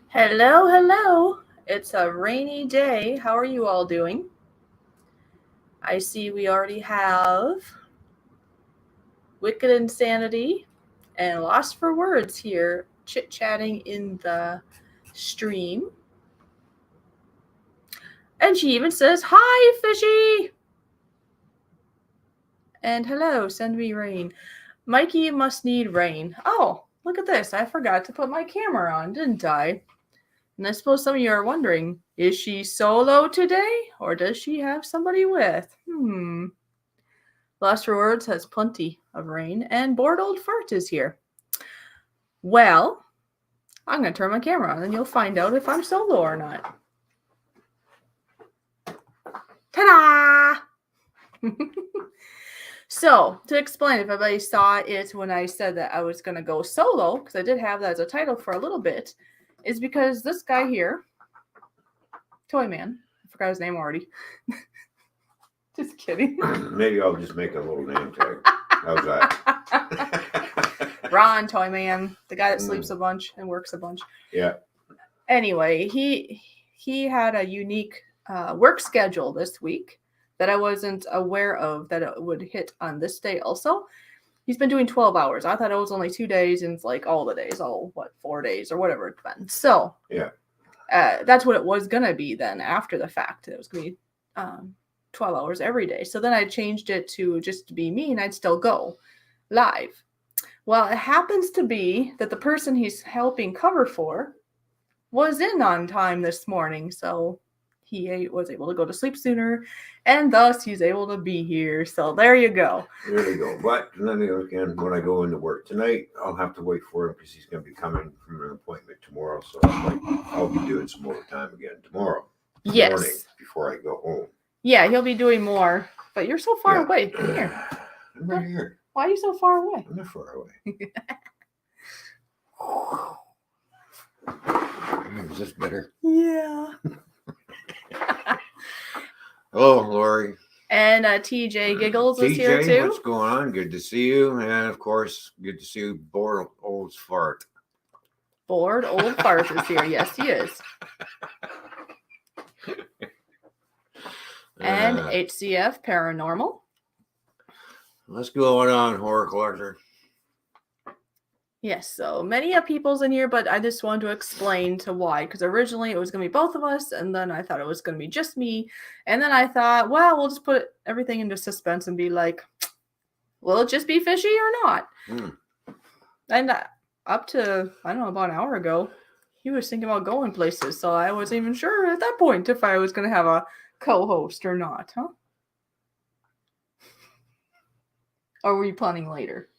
Hello, hello. It's a rainy day. How are you all doing? I see we already have Wicked Insanity and Lost for Words here chit chatting in the stream. And she even says, "Hi, Fishy!" And hello, send me rain. Mikey must need rain. Oh, look at this. I forgot to put my camera on, didn't I? And I suppose some of you are wondering, is she solo today? Or does she have somebody with? Lost for Words has plenty of rain, and Bored Old Fart is here. Well, I'm going to turn my camera on, and you'll find out if I'm solo or not. Ta-da! So, to explain, if everybody saw it when I said that I was going to go solo, because I did have that as a title for a little bit, is because this guy here, Toy Man, I forgot his name already. Just kidding. Maybe I'll just make a little name tag. How's that? Ron, Toy Man, the guy that sleeps a bunch and works a bunch. Yeah. Anyway, he had a unique work schedule this week that I wasn't aware of that it would hit on this day also. He's been doing 12 hours. I thought it was only 2 days, and it's like all the days, 4 days or whatever it's been. So yeah, that's what it was going to be then after the fact. It was going to be 12 hours every day. So then I changed it to just be me, and I'd still go live. Well, it happens to be that the person he's helping cover for was in on time this morning, so he was able to go to sleep sooner, and thus he's able to be here. So there you go. There you go. But then again, when I go into work tonight, I'll have to wait for him because he's going to be coming from an appointment tomorrow. So I'll be doing some more time again tomorrow morning before I go home. Yeah, he'll be doing more, but you're so far away. Come here. I'm right here. Why are you so far away? I'm not far away. Is this better? Yeah. Hello, Lori. And TJ Giggles is here too. What's going on? Good to see you. And of course, good to see you, Bored Old Fart. Bored Old Fart is here. Yes, he is. And HCF Paranormal. What's going on, Horror Collector? Yes, so many of people's in here, but I just wanted to explain to why. Because originally it was going to be both of us, and then I thought it was going to be just me. And then I thought, well, we'll just put everything into suspense and be like, will it just be Fishy or not? And up to, I don't know, about an hour ago, he was thinking about going places. So I wasn't even sure at that point if I was going to have a co-host or not, huh? Or were you planning later?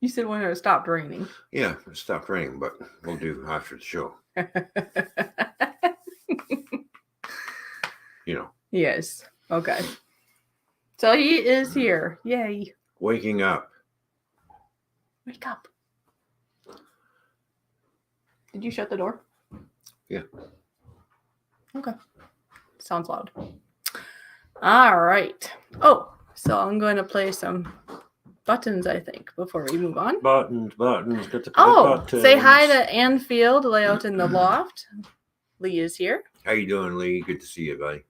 You said when it stopped raining. Yeah, it stopped raining, but we'll do after the show. You know. Yes. Okay. So he is here. Yay. Waking up. Wake up. Did you shut the door? Yeah. Okay. Sounds loud. All right. Oh, so I'm going to play some buttons, I think, before we move on. Buttons. Get the buttons. Say hi to Ann Field, layout in the loft. Lee is here. How you doing, Lee? Good to see you, buddy.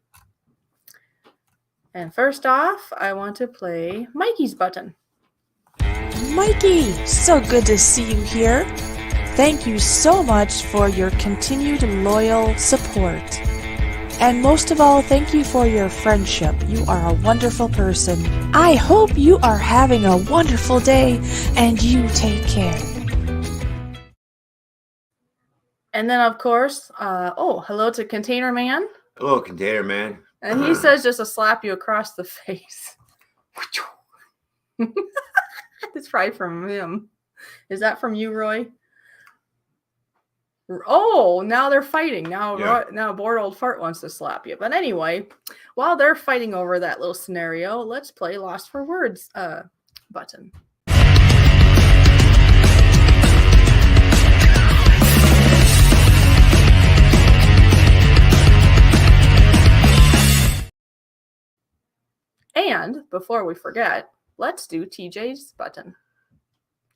And first off, I want to play Mikey's button. Mikey, so good to see you here. Thank you so much for your continued loyal support. And most of all, thank you for your friendship. You are a wonderful person. I hope you are having a wonderful day, and you take care. And then, of course, hello to Container Man. Hello, Container Man. And he says just to slap you across the face. That's right from him. Is that from you, Roy? Oh, now they're fighting. Now Bored Old Fart wants to slap you. But anyway, while they're fighting over that little scenario, let's play Lost for Words button. And before we forget, let's do TJ's button.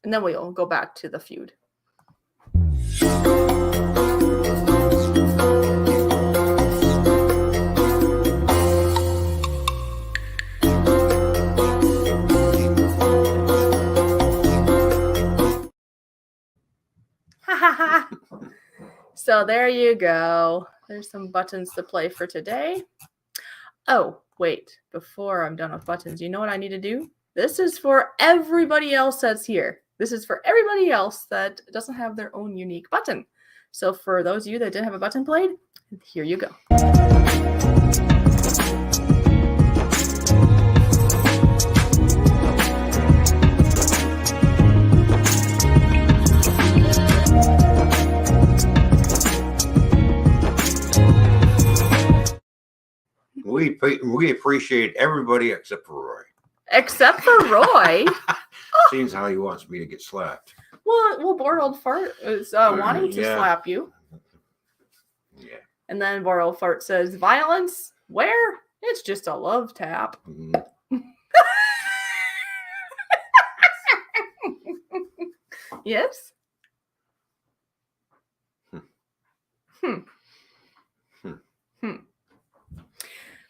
And then we'll go back to the feud. So there you go. There's some buttons to play for today. Oh, wait. Before I'm done with buttons, you know what I need to do? This is for everybody else that's here. This is for everybody else that doesn't have their own unique button. So for those of you that didn't have a button played, here you go. We appreciate everybody except for Roy. Except for Roy. Seems how he wants me to get slapped. Well, Bored Old Fart is wanting to slap you. Yeah. And then Bored Old Fart says, violence? Where? It's just a love tap. Mm-hmm. Yes?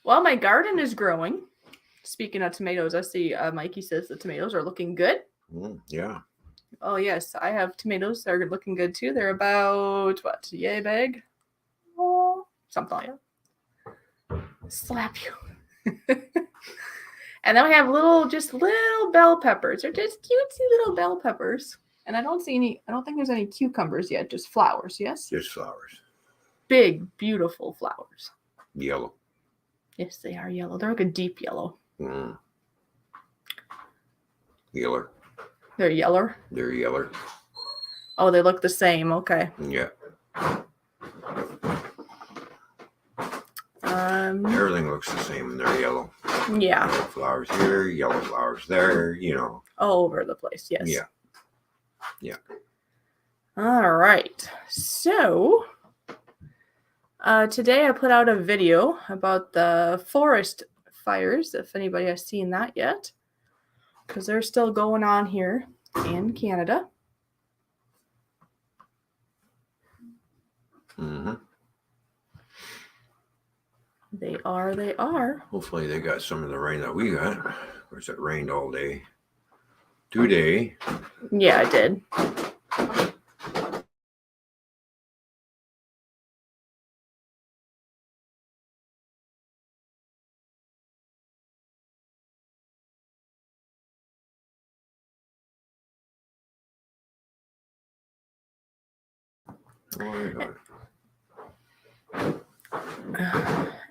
Well, my garden is growing. Speaking of tomatoes, I see Mikey says the tomatoes are looking good. Yeah. Oh, yes. I have tomatoes that are looking good, too. They're about, what, yay big? Oh, something like that. Slap you. And then we have little bell peppers. They're just cutesy little bell peppers. And I don't think there's any cucumbers yet, just flowers, yes? Just flowers. Big, beautiful flowers. Yellow. Yes, they are yellow. They're like a deep yellow. Yeller. They're yeller? They're yeller. Oh, they look the same. Okay. Yeah. Everything looks the same and they're yellow. Yeah. Yellow flowers here, yellow flowers there, All over the place, yes. Yeah. Yeah. All right. So, today I put out a video about the forest fires, if anybody has seen that yet, because they're still going on here in Canada. Mm-hmm. They are. Hopefully they got some of the rain that we got. Of course, it rained all day. Today. Yeah, it did.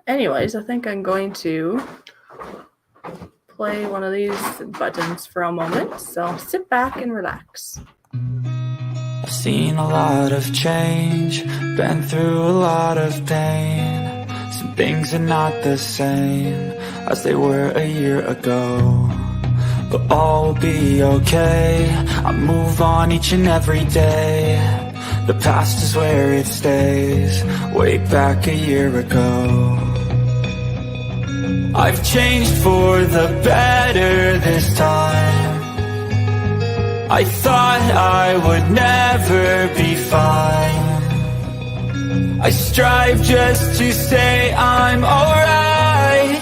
Anyways, I think I'm going to play one of these buttons for a moment. So sit back and relax. I've seen a lot of change, been through a lot of pain. Some things are not the same as they were a year ago, but all will be okay. I move on each and every day. The past is where it stays, way back a year ago. I've changed for the better this time. I thought I would never be fine. I strive just to say I'm alright,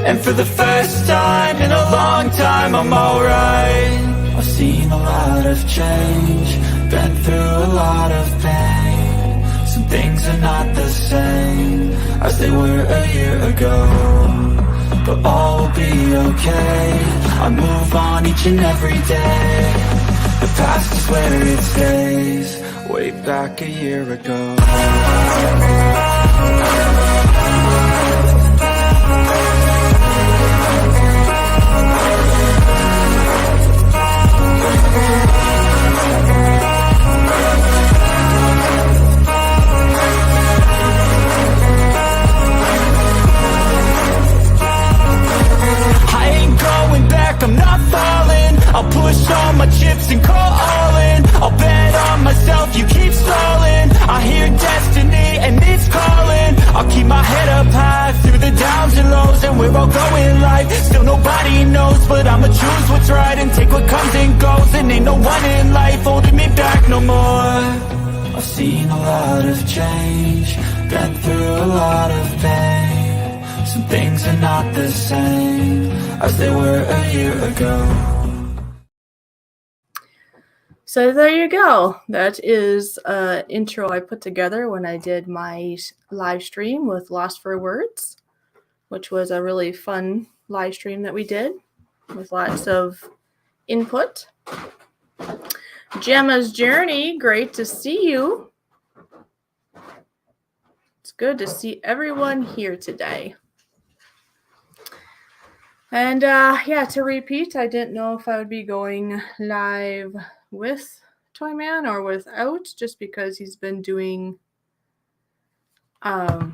and for the first time in a long time I'm alright. I've seen a lot of change, been through a lot of pain. Some things are not the same as they were a year ago, but all will be okay. I move on each and every day. The past is where it stays, way back a year ago. I'm not falling, I'll push all my chips and call all in. I'll bet on myself, you keep stalling. I hear destiny and it's calling. I'll keep my head up high through the downs and lows, and we're all going life. Still nobody knows, but I'ma choose what's right and take what comes and goes. And ain't no one in life holding me back no more. I've seen a lot of change, been through a lot of pain. Some things are not the same as they were a year ago. So there you go. That is an intro I put together when I did my live stream with Lost for Words, which was a really fun live stream that we did with lots of input. Gemma's Journey, great to see you. It's good to see everyone here today. And yeah, to repeat, I didn't know if I would be going live with Toyman or without, just because he's been doing a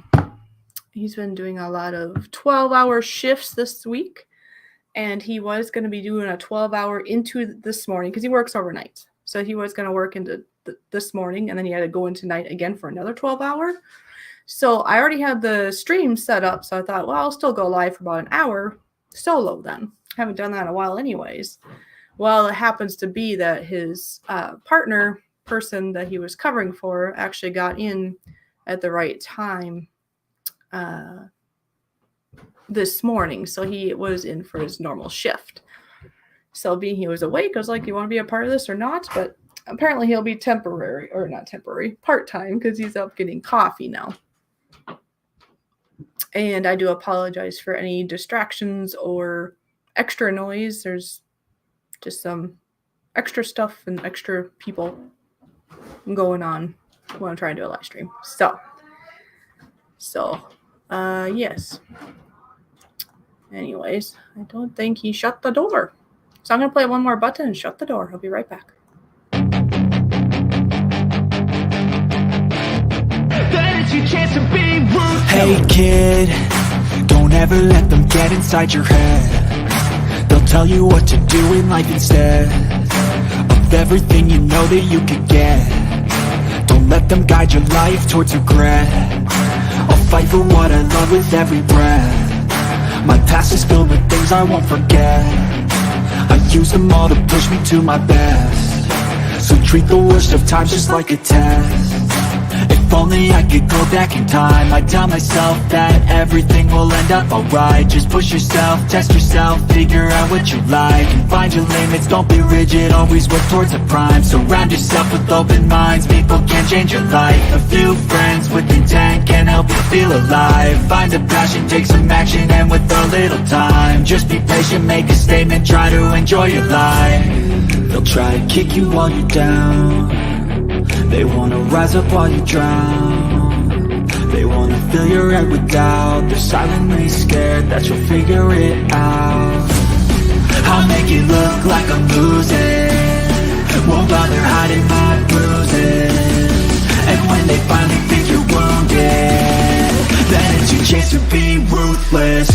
lot of 12-hour shifts this week, and he was going to be doing a 12-hour into this morning because he works overnight. So he was going to work into this morning, and then he had to go into night again for another 12-hour. So I already had the stream set up, so I thought, well, I'll still go live for about an hour solo then. Haven't done that in a while anyways. Well, it happens to be that his partner person that he was covering for actually got in at the right time this morning. So he was in for his normal shift. So being he was awake, I was like, you want to be a part of this or not? But apparently he'll be part-time because he's up getting coffee now. And I do apologize for any distractions or extra noise. There's just some extra stuff and extra people going on when I'm trying to do a live stream. So, yes. Anyways, I don't think he shut the door. So I'm going to play one more button and shut the door. I'll be right back. Hey kid, don't ever let them get inside your head. They'll tell you what to do in life instead of everything you know that you could get. Don't let them guide your life towards regret. I'll fight for what I love with every breath. My past is filled with things I won't forget. I use them all to push me to my best. So treat the worst of times just like a test. If only I could go back in time, I'd tell myself that everything will end up alright. Just push yourself, test yourself, figure out what you like, and find your limits, don't be rigid, always work towards a prime. Surround yourself with open minds, people can change your life. A few friends with intent can help you feel alive. Find a passion, take some action, and with a little time, just be patient, make a statement, try to enjoy your life. They'll try to kick you while you're down. They wanna rise up while you drown. They wanna fill your head with doubt. They're silently scared that you'll figure it out. I'll make it look like I'm losing, won't bother hiding my bruises. And when they finally think you're wounded, then it's your chance to be ruthless.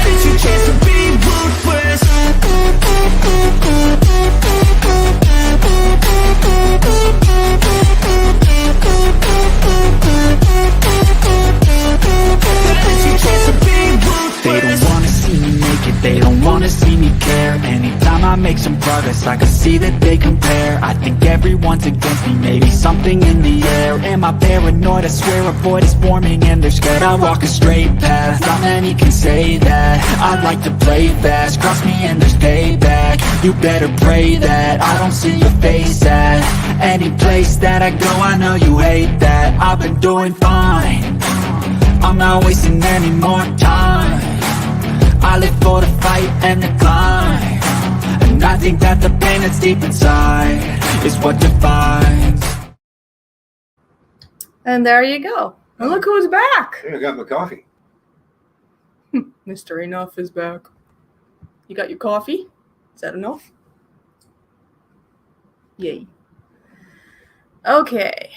It's your chance to be ruthless. They don't wanna see me make it, they don't wanna see me care. Anytime I make some progress, I can see that they compare. I think everyone's against me, maybe something in the air. Am I paranoid? I swear a void is forming and they're scared. I walk a straight path, not many can say that. I like to play fast, cross me and there's payback. You better pray that I don't see your face at any place that I go. I know you hate that. I've been doing fine, I'm not wasting any more time. I live for the fight and the climb, and I think that the pain that's deep inside is what defines. And there you go. And look who's back. Hey, I got my coffee. Mr. Enough is back. You got your coffee? Is that enough? Yay. Okay.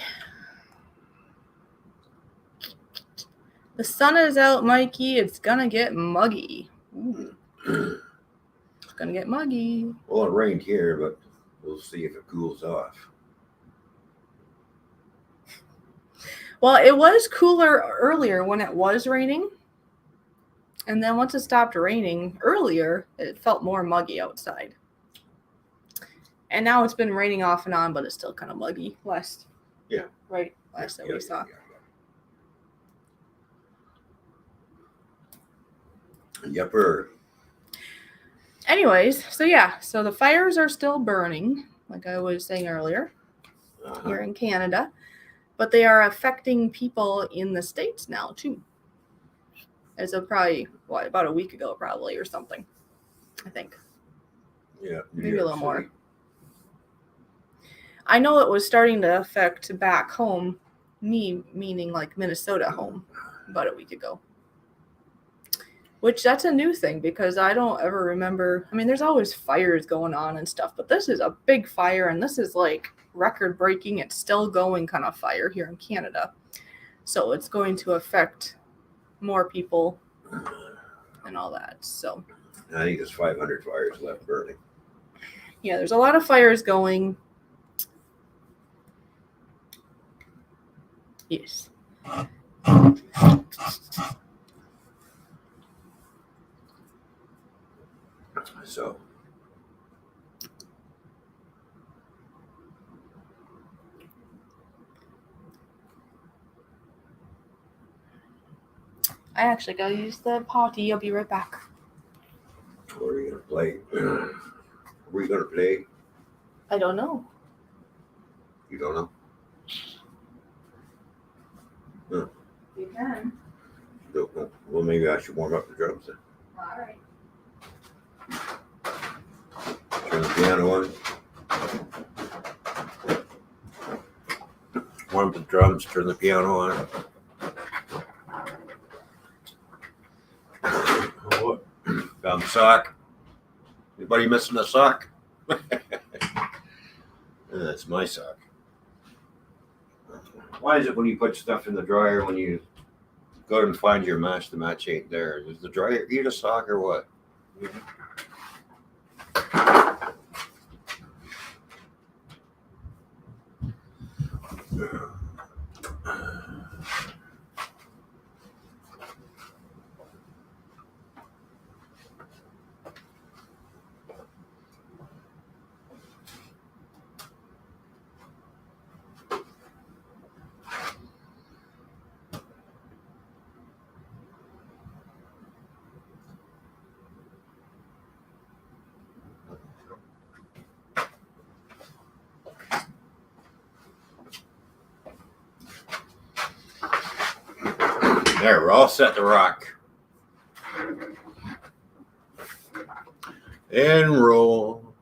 The sun is out, Mikey. It's gonna get muggy. Ooh. It's gonna get muggy. Well, it rained here, but we'll see if it cools off. Well, it was cooler earlier when it was raining. And then once it stopped raining earlier, it felt more muggy outside. And now it's been raining off and on, but it's still kind of muggy. Last that we saw. Yepper. Anyways, so yeah, so the fires are still burning, like I was saying earlier, here in Canada, but they are affecting people in the States now too. As of probably, about a week ago, probably, or something, I think. Yeah. Maybe a little more. I know it was starting to affect back home, me meaning like Minnesota home, about a week ago. Which that's a new thing because I don't ever remember. I mean, there's always fires going on and stuff, but this is a big fire and this is like record breaking. It's still going kind of fire here in Canada. So it's going to affect more people and all that. So I think there's 500 fires left burning. Yeah, there's a lot of fires going. Yes. So I actually gotta use the potty. I'll be right back. what are you gonna play? Were you gonna play? I don't know. You don't know? You can. Don't know. Well, maybe I should warm up the drums then. All right. Turn the piano on. Warm up the drums, turn the piano on. Oh, what? Found the sock. Anybody missing a sock? That's my sock. Why is it when you put stuff in the dryer, when you go and find your match, the match ain't there? Does the dryer eat a sock or what? There, we're all set to rock. And roll.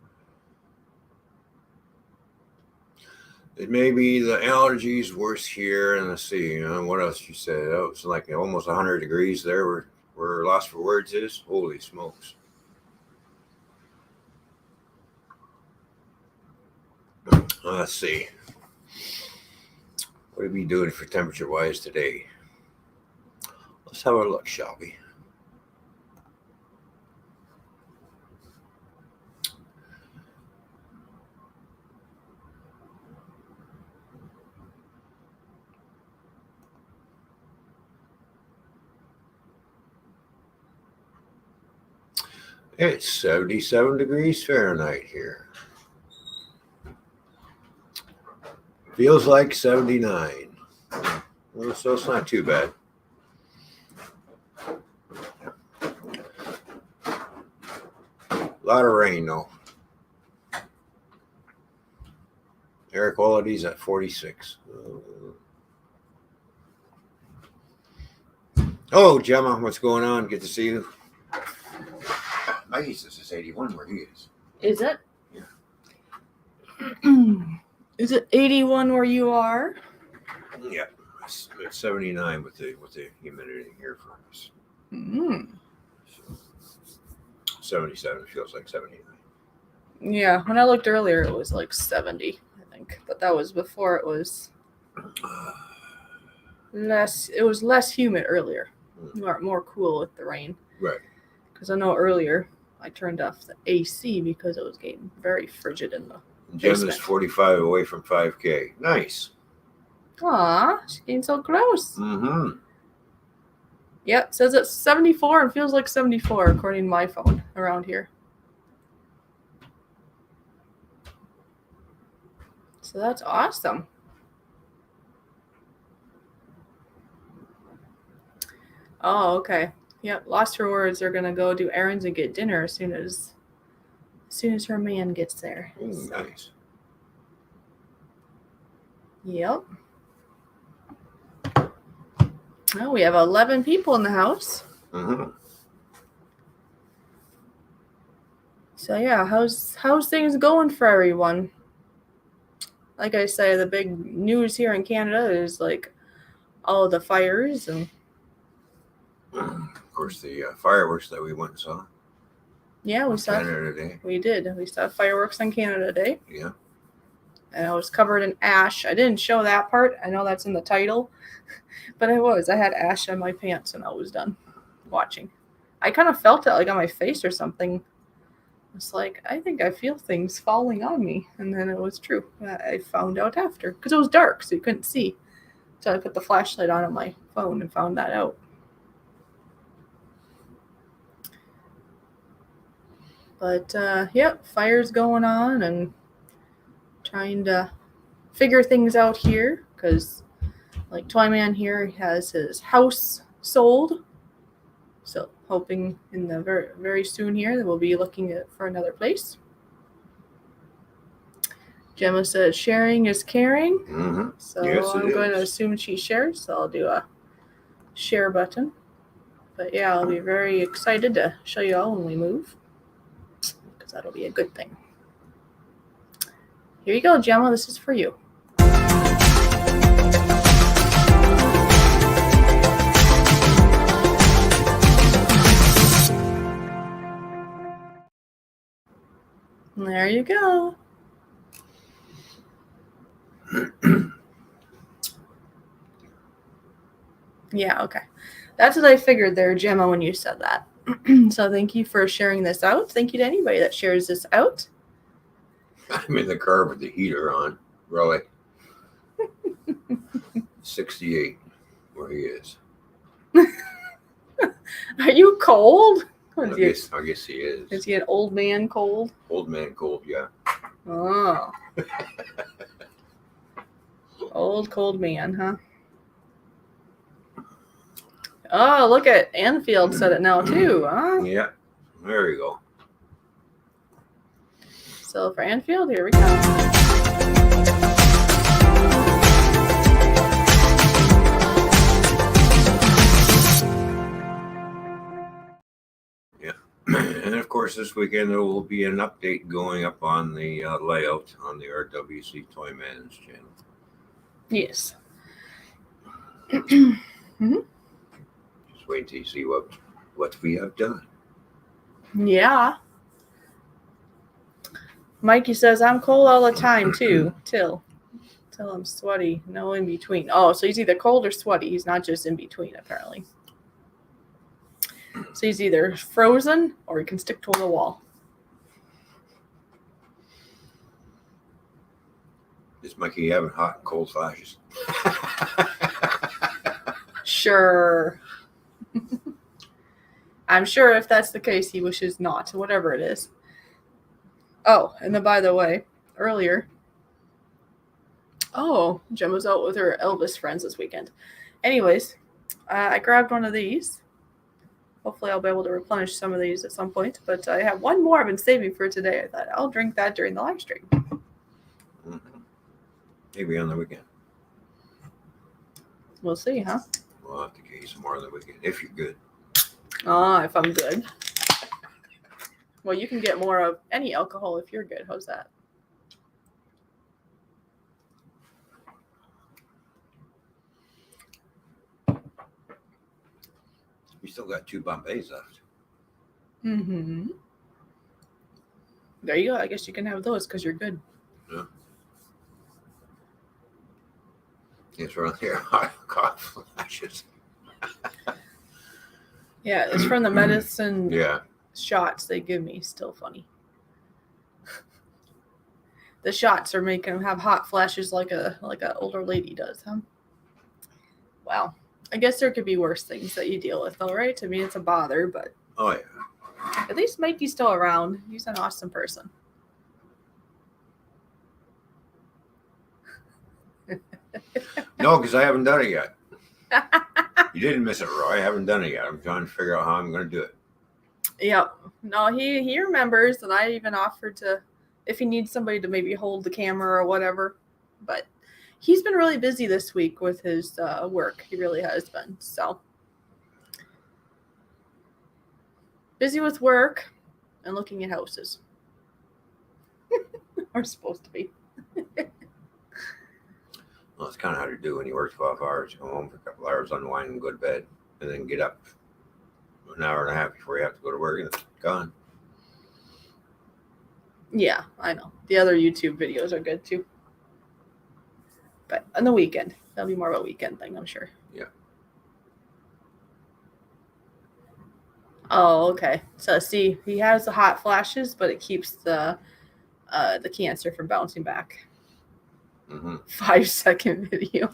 It may be the allergies worse here, and let's see, what else you said? Oh, it's like almost 100 degrees there where Lost for Words is. Holy smokes. Let's see. What are we doing for temperature-wise today? Let's have a look, shall we? It's 77 degrees Fahrenheit here. Feels like 79. Well, so it's not too bad. A lot of rain, though. Air quality's at 46. Oh, Gemma, what's going on? Good to see you. I guess this is 81 where he is. Is it? Yeah. Is it 81 where you are? Yeah. It's 79 with the humidity here for us. Mm. So 77 feels like 79. Yeah, when I looked earlier, it was like 70, I think. But that was before it was less. It was less humid earlier. More cool with the rain. Right. Because I know earlier I turned off the AC because it was getting very frigid in the Gemma's basement. 45 away from 5K. Nice. Aw, she's getting so close. Mm-hmm. Yep, says it's 74 and feels like 74 according to my phone around here. So that's awesome. Oh, okay. Yep, lost for words. They're gonna go do errands and get dinner as soon as her man gets there. Ooh, So, nice. yep. Well, we have 11 people in the house. Mm-hmm. So yeah, how's things going for everyone? Like I say, the big news here in Canada is like all of the fires and Of course, the fireworks that we went and saw. yeah, we saw. Canada Day. We did. We saw fireworks on Canada Day. Yeah. And I was covered in ash. I didn't show that part. I know that's in the title, but I was. I had ash on my pants when I was done watching. I kind of felt it like on my face or something. It's like, I think I feel things falling on me. And then it was true. I found out after because it was dark, so you couldn't see. So I put the flashlight on my phone and found that out. But, yep, fire's going on and trying to figure things out here because, like, Toyman here has his house sold. So hoping in the very, very soon here that we'll be looking for another place. Gemma says sharing is caring. Mm-hmm. So Yes, I'm going to assume she shares. So I'll do a share button. But yeah, I'll be very excited to show you all when we move. Because that'll be a good thing. Here you go, Gemma. This is for you. There you go. Yeah, okay. That's what I figured there, Gemma, when you said that. So thank you for sharing this out. Thank you to anybody that shares this out. I'm in the car with the heater on. Really. 68, where he is. Are you cold? I guess he is. Is he an old man cold? Old man cold, yeah. Oh. Old cold man, huh? Oh, look at Anfield said it now too, huh? Yeah, there you go. So for Anfield, here we go. And of course, this weekend there will be an update going up on the layout on the RWC Toyman's channel. Yes. Just wait till you see what we have done. Yeah. Mikey says, I'm cold all the time too. Till I'm sweaty. No in between. Oh, so he's either cold or sweaty. He's not just in between, apparently. So he's either frozen or he can stick to the wall. Is Mikey having hot and cold flashes? Sure. I'm sure if that's the case, he wishes not, whatever it is. Oh, and then by the way, earlier, Gemma's out with her Elvis friends this weekend. Anyways, I grabbed one of these. Hopefully I'll be able to replenish some of these at some point. But I have one more I've been saving for today. I thought I'll drink that during the live stream. Mm-hmm. Maybe on the weekend. We'll see, huh? We'll have to get you some more on the weekend if you're good. If I'm good. Well, you can get more of any alcohol if you're good. How's that? We still got 2 Bombays left. Mm-hmm. There you go. I guess you can have those because you're good. Yeah. It's right here. Hot flashes. Yeah, it's from the medicine Yeah. shots they give me. Still funny. The shots are making them have hot flashes like a older lady does, huh? Wow. I guess there could be worse things that you deal with, though, right? To me, it's a bother, but Oh, yeah. at least Mikey's still around. He's an awesome person. No, because I haven't done it yet. You didn't miss it, Roy. I haven't done it yet. I'm trying to figure out how I'm going to do it. Yep. No, he remembers, and I even offered to, if he needs somebody to maybe hold the camera or whatever. But he's been really busy this week with his work. He really has been. So busy with work and looking at houses. Or supposed to be. Well, it's kind of hard to do when you work 12 hours. You go home for a couple hours, unwind, and go to bed, and then get up an hour and a half before you have to go to work, and it's gone. Yeah, I know. The other YouTube videos are good too. But on the weekend, that'll be more of a weekend thing, I'm sure. Yeah. Oh, okay. So see, he has the hot flashes, but it keeps the cancer from bouncing back. 5-second video.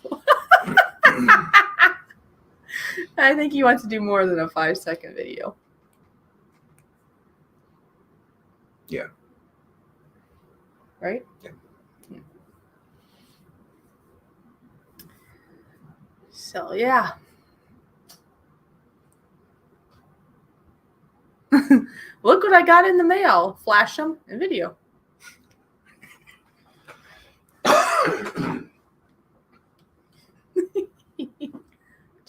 I think he wants to do more than a 5-second video. Yeah. Right? Yeah. So, yeah. Look what I got in the mail. Flash them in video.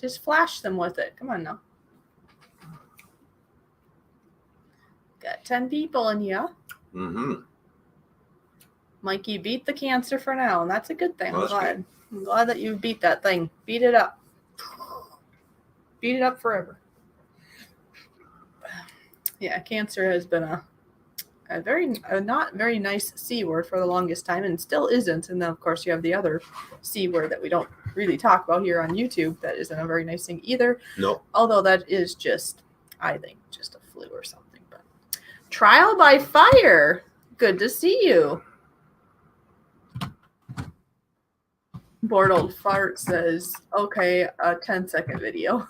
Just flash them with it. Come on now. Got 10 people in here. Mikey beat the cancer for now, and that's a good thing. Well, I'm glad. I'm glad that you beat that thing. Beat it up. Beat it up forever. Yeah, cancer has been a not very nice C word for the longest time, and still isn't. And then, of course, you have the other C word that we don't really talk about here on YouTube. That isn't a very nice thing either. No. Although that is just, I think, just a flu or something. But trial by fire. Good to see you. Bored old fart says, okay, a 10-second video.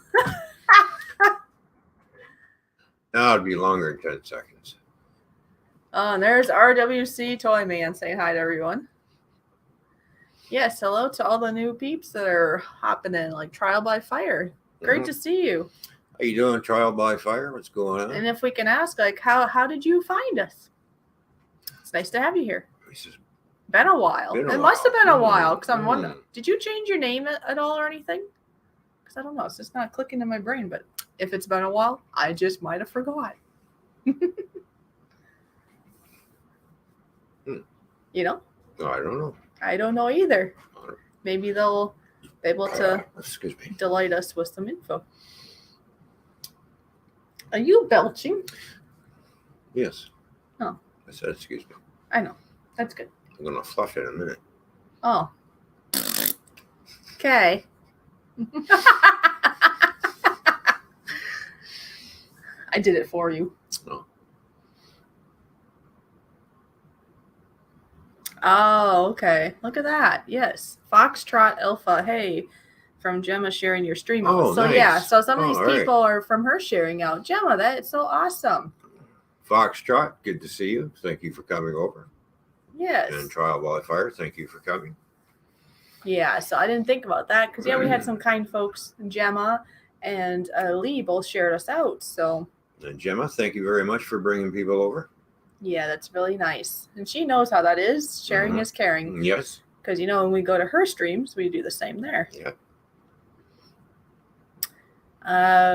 Now it'd be longer than 10 seconds. And there's RWC Toy Man saying hi to everyone. Yes, hello to all the new peeps that are hopping in, like Trial by Fire. Great to see you. How you doing, Trial by Fire? What's going on? And if we can ask, like, how did you find us? It's nice to have you here. It's just Been a while. been a It must have been a while, because I'm Mm. wondering, did you change your name at all or anything? Because I don't know, it's just not clicking in my brain, but if it's been a while, I just might have forgot. You know? Oh, I don't know. I don't know either. Maybe they'll be able to Excuse me. delight us with some info. Are you belching? Yes. Oh. I said, excuse me. I know. That's good. I'm going to flush it in a minute. Oh. Okay. I did it for you. Oh, okay. Look at that. Yes. Foxtrot Alpha. Hey, from Gemma sharing your stream. Oh, so nice. yeah, so some of these All right. people are from her sharing out. Gemma, that's so awesome. Foxtrot, good to see you. Thank you for coming over. Yes. And Trial by Fire, thank you for coming. Yeah, so I didn't think about that because, yeah, we had some kind folks, Gemma and Lee both shared us out. So, And Gemma, thank you very much for bringing people over. yeah, that's really nice. And she knows how that is. Sharing is caring. Yes. Because, you know, when we go to her streams, we do the same there. Yeah.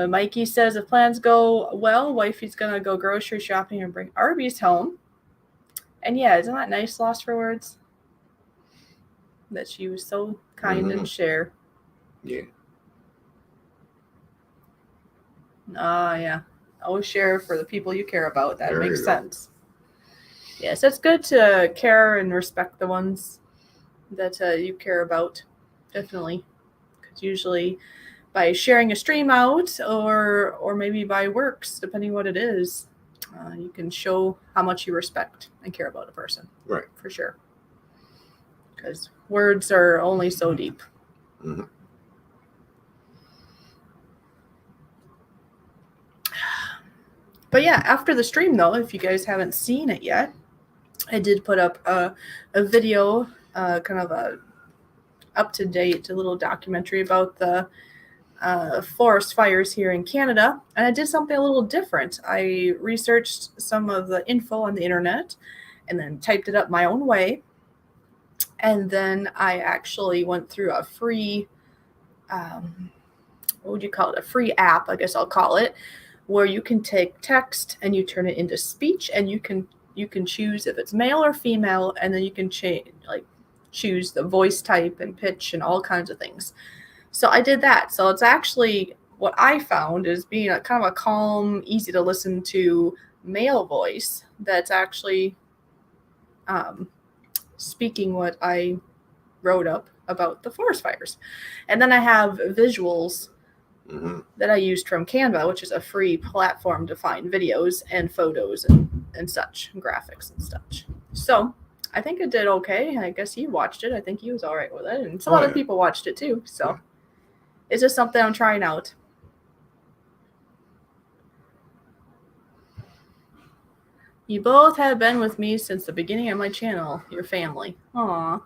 Mikey says if plans go well, wifey's going to go grocery shopping and bring Arby's home. And, yeah, isn't that nice, lost for words? That she was so kind and share. Yeah. Yeah. Always share for the people you care about. That There makes you go. sense. Yes, it's good to care and respect the ones that you care about. Definitely. Because usually by sharing a stream out or maybe by works, depending what it is, you can show how much you respect and care about a person. Right. For sure. Because words are only so deep. Mm-hmm. But yeah, after the stream though, if you guys haven't seen it yet, I did put up a video, kind of a up-to-date little documentary about the forest fires here in Canada, and I did something a little different. I researched some of the info on the internet and then typed it up my own way. And then I actually went through a free, what would you call it? A free app, I guess I'll call it, where you can take text and you turn it into speech, and you can choose if it's male or female, and then you can choose the voice type and pitch and all kinds of things. So I did that. So it's actually, what I found is being a kind of a calm, easy to listen to male voice that's actually speaking what I wrote up about the forest fires. And then I have visuals that I used from Canva, which is a free platform to find videos and photos and such, and graphics and such. So I think it did okay. I guess you watched it. I think he was all right with it. And some other people watched it too. So it's just something I'm trying out. You both have been with me since the beginning of my channel, your family. Aw.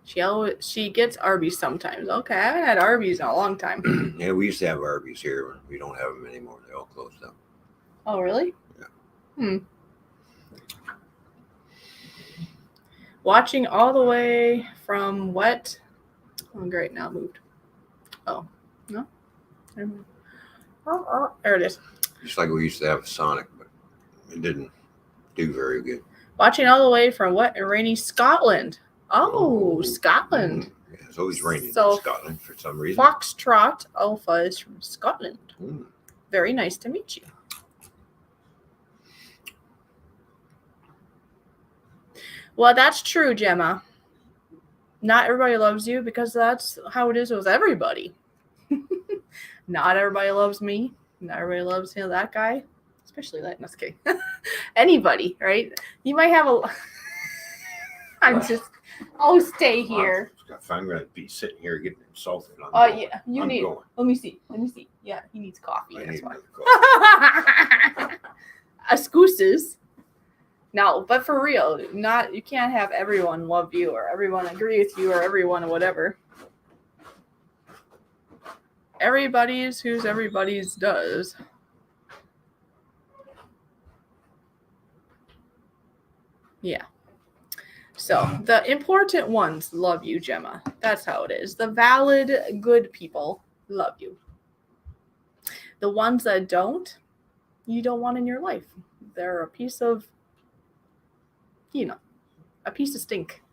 She gets Arby's sometimes. Okay, I haven't had Arby's in a long time. Yeah, we used to have Arby's here. We don't have them anymore. They all closed up. Oh, really? Yeah. Watching all the way from what? Oh, great. Now it moved. Oh, no. Oh, there it is. Just like we used to have Sonic, but it didn't do very good. Watching all the way from wet and rainy Scotland. Oh, Scotland. Yeah, it's always raining in Scotland for some reason. Foxtrot Alpha is from Scotland. Very nice to meet you. Well, that's true, Gemma. Not everybody loves you because that's how it is with everybody. Not everybody loves me. Not everybody loves that guy. Especially that. No, okay. Anybody, right? You might have a... I'll stay here. I'm going to be sitting here getting insulted. Yeah. Going. Let me see. Yeah, he needs coffee. That's why. Excuses. No, but for real, you can't have everyone love you or everyone agree with you or everyone whatever. Everybody's who's everybody's does. Yeah. So the important ones love you, Gemma. That's how it is. The valid, good people love you. The ones that don't, you don't want in your life. They're a piece of, a piece of stink.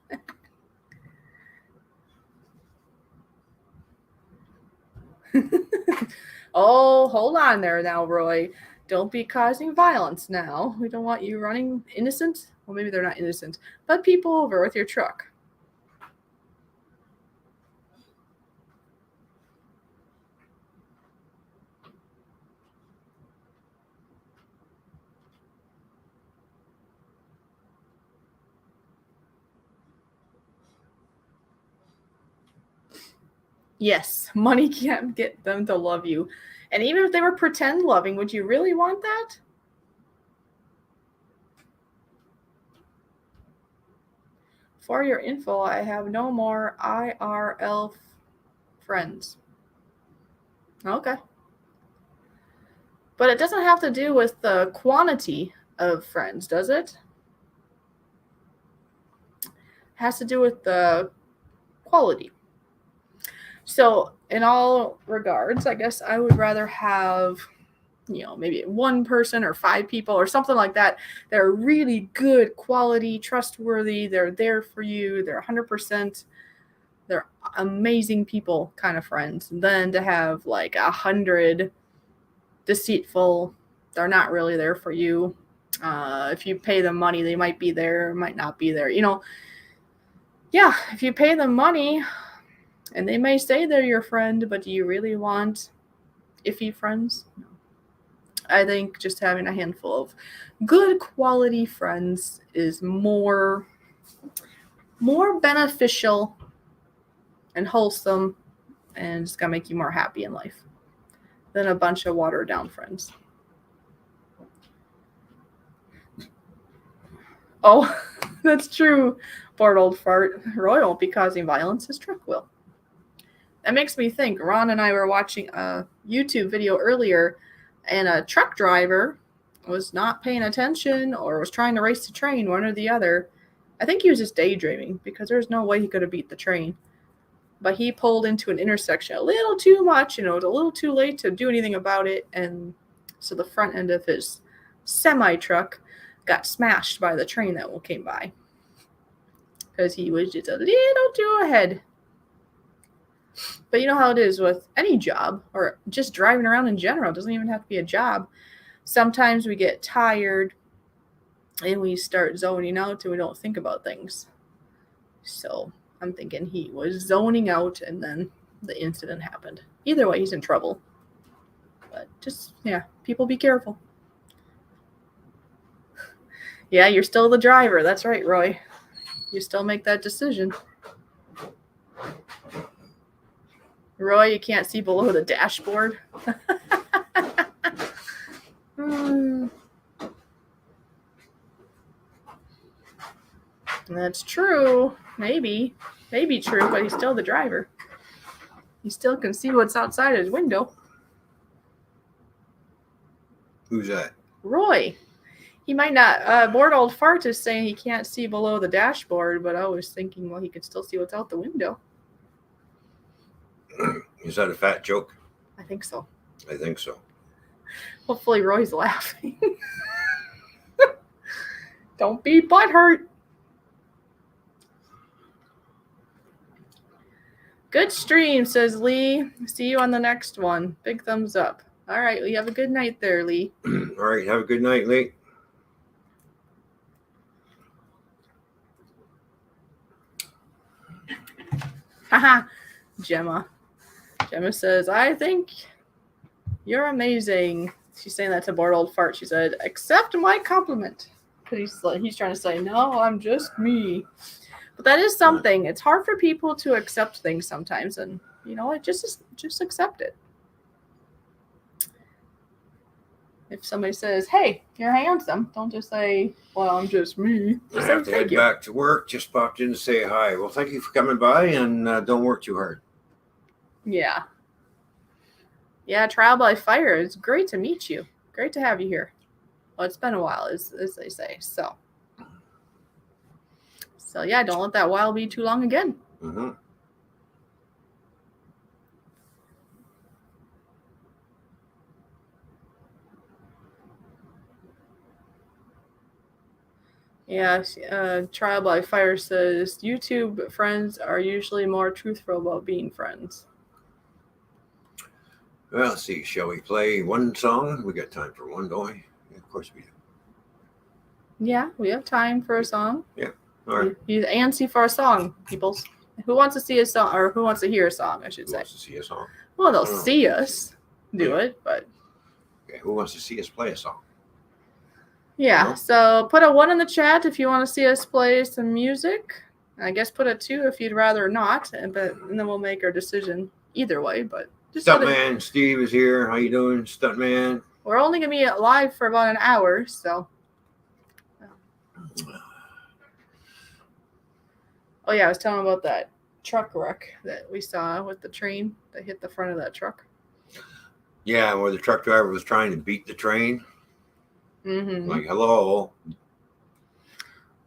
Oh, hold on there now, Roy. Don't be causing violence now. We don't want you running innocent. Well, maybe they're not innocent, but people over with your truck. Yes, money can't get them to love you. And even if they were pretend loving, would you really want that? For your info, I have no more IRL friends. Okay. But it doesn't have to do with the quantity of friends, does it? It has to do with the quality. So in all regards, I guess I would rather have, maybe one person or 5 people or something like that. They're really good quality, trustworthy. They're there for you. They're 100%. They're amazing people kind of friends. Than to have like 100 deceitful. They're not really there for you. If you pay them money, they might be there, might not be there. Yeah, if you pay them money, and they may say they're your friend, but do you really want iffy friends? No. I think just having a handful of good quality friends is more beneficial and wholesome, and it's going to make you more happy in life than a bunch of watered down friends. Oh, that's true. Bored old fart. Roy won't be causing violence. His truck will. It makes me think. Ron and I were watching a YouTube video earlier, and a truck driver was not paying attention or was trying to race the train, one or the other. I think he was just daydreaming because there's no way he could have beat the train. But he pulled into an intersection a little too much, it was a little too late to do anything about it, and so the front end of his semi-truck got smashed by the train that came by. Because he was just a little too ahead. But you know how it is with any job, or just driving around in general. It doesn't even have to be a job. Sometimes we get tired and we start zoning out and we don't think about things. So I'm thinking he was zoning out and then the incident happened. Either way, he's in trouble. But just, people be careful. Yeah, you're still the driver. That's right, Roy. You still make that decision. Roy, you can't see below the dashboard. That's true. Maybe true, but he's still the driver. He still can see what's outside his window. Who's that? Roy. He might not. Bored Old Fart is saying he can't see below the dashboard, but I was thinking, well, he can still see what's out the window. Is that a fat joke? I think so. I think so. Hopefully Roy's laughing. Don't be butthurt. Good stream, says Lee. See you on the next one. Big thumbs up. All right, Lee, have a good night there, Lee. All right, have a good night, Lee. Haha, Gemma. Gemma says, I think you're amazing. She's saying that to Bored Old Fart. She said, accept my compliment. Because he's trying to say, no, I'm just me. But that is something. It's hard for people to accept things sometimes. And, you know what? Just accept it. If somebody says, hey, you're handsome, don't just say, well, I'm just me. I have to head back to work. Just popped in to say hi. Well, thank you for coming by, and don't work too hard. Yeah. Yeah, Trial by Fire. It's great to meet you. Great to have you here. Well, it's been a while, as they say. So yeah, don't let that while be too long again. Mm-hmm. Yeah, Trial by Fire says, YouTube friends are usually more truthful about being friends. Well, let's see. Shall we play one song? We got time for one, don't we? Yeah, of course we do. Yeah, we have time for a song. Yeah. All right. He's antsy for a song, peoples. Who wants to see a song, or who wants to hear a song, I should Who say. wants to see a song? Well, they'll see us do it, but... Okay, who wants to see us play a song? Yeah, No? so put a 1 in the chat if you want to see us play some music. I guess put a 2 if you'd rather not, and then we'll make our decision either way. But just Stuntman Steve is here. How you doing, Stuntman? we're only gonna be live for about an hour, so. Oh yeah, I was telling about that truck wreck that we saw with the train that hit the front of that truck. Yeah, where the truck driver was trying to beat the train. Mm-hmm. Like, hello.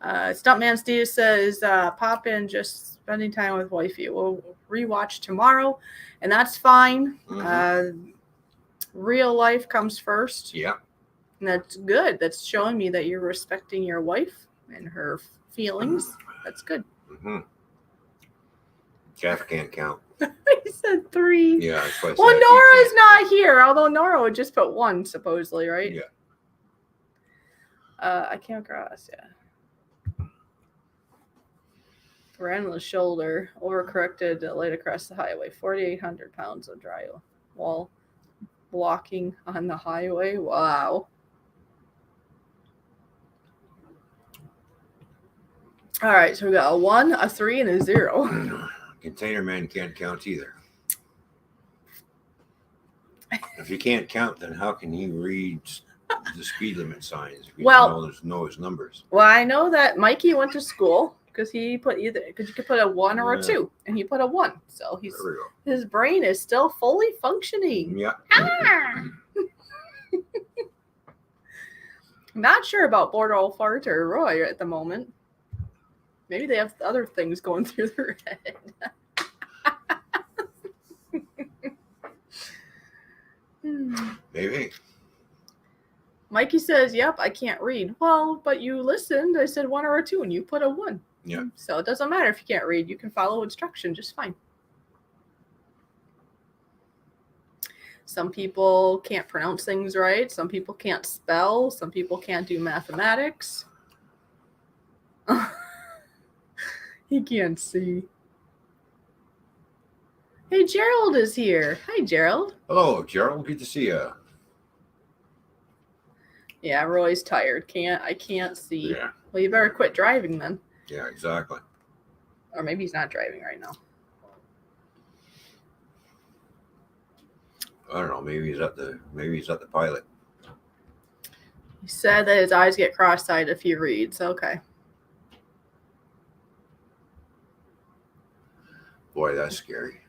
Stuntman Steve says, pop in, just spending time with wifey. We'll rewatch tomorrow, and that's fine. Mm-hmm. Real life comes first. Yeah. And that's good. That's showing me that you're respecting your wife and her feelings. That's good. Mm-hmm. Jeff can't count. He said 3. Yeah, that's why I said Well, he Nora's can't. not here, although Nora would just put 1, supposedly, right? Yeah. I came across, ran on the shoulder, overcorrected, laid across the highway. 4,800 pounds of drywall blocking on the highway. Wow. All right, so we got a 1, a 3, and a 0. Container man can't count either. If he can't count, then how can he read the speed limit signs? If he Well, know his numbers. Well, I know that Mikey went to school because he put either, because you could put a 1 or a 2, and he put a 1. So There we go. his brain is still fully functioning. Yeah. Ah! Not sure about Bordeaux Fart or Roy at the moment. Maybe they have other things going through their head. Maybe. Mikey says, yep, I can't read. Well, but you listened. I said 1 or a 2, and you put a 1. Yeah. So it doesn't matter if you can't read. You can follow instruction just fine. Some people can't pronounce things right. Some people can't spell. Some people can't do mathematics. He can't see. Hey, Gerald is here. Hi, Gerald. Hello, Gerald. Good to see you. Yeah, Roy's tired. I can't see. Yeah. Well, you better quit driving then. Yeah, exactly. Or maybe he's not driving right now. I don't know. Maybe he's at the pilot. He said that his eyes get cross-eyed if he reads. Okay. Boy, that's scary.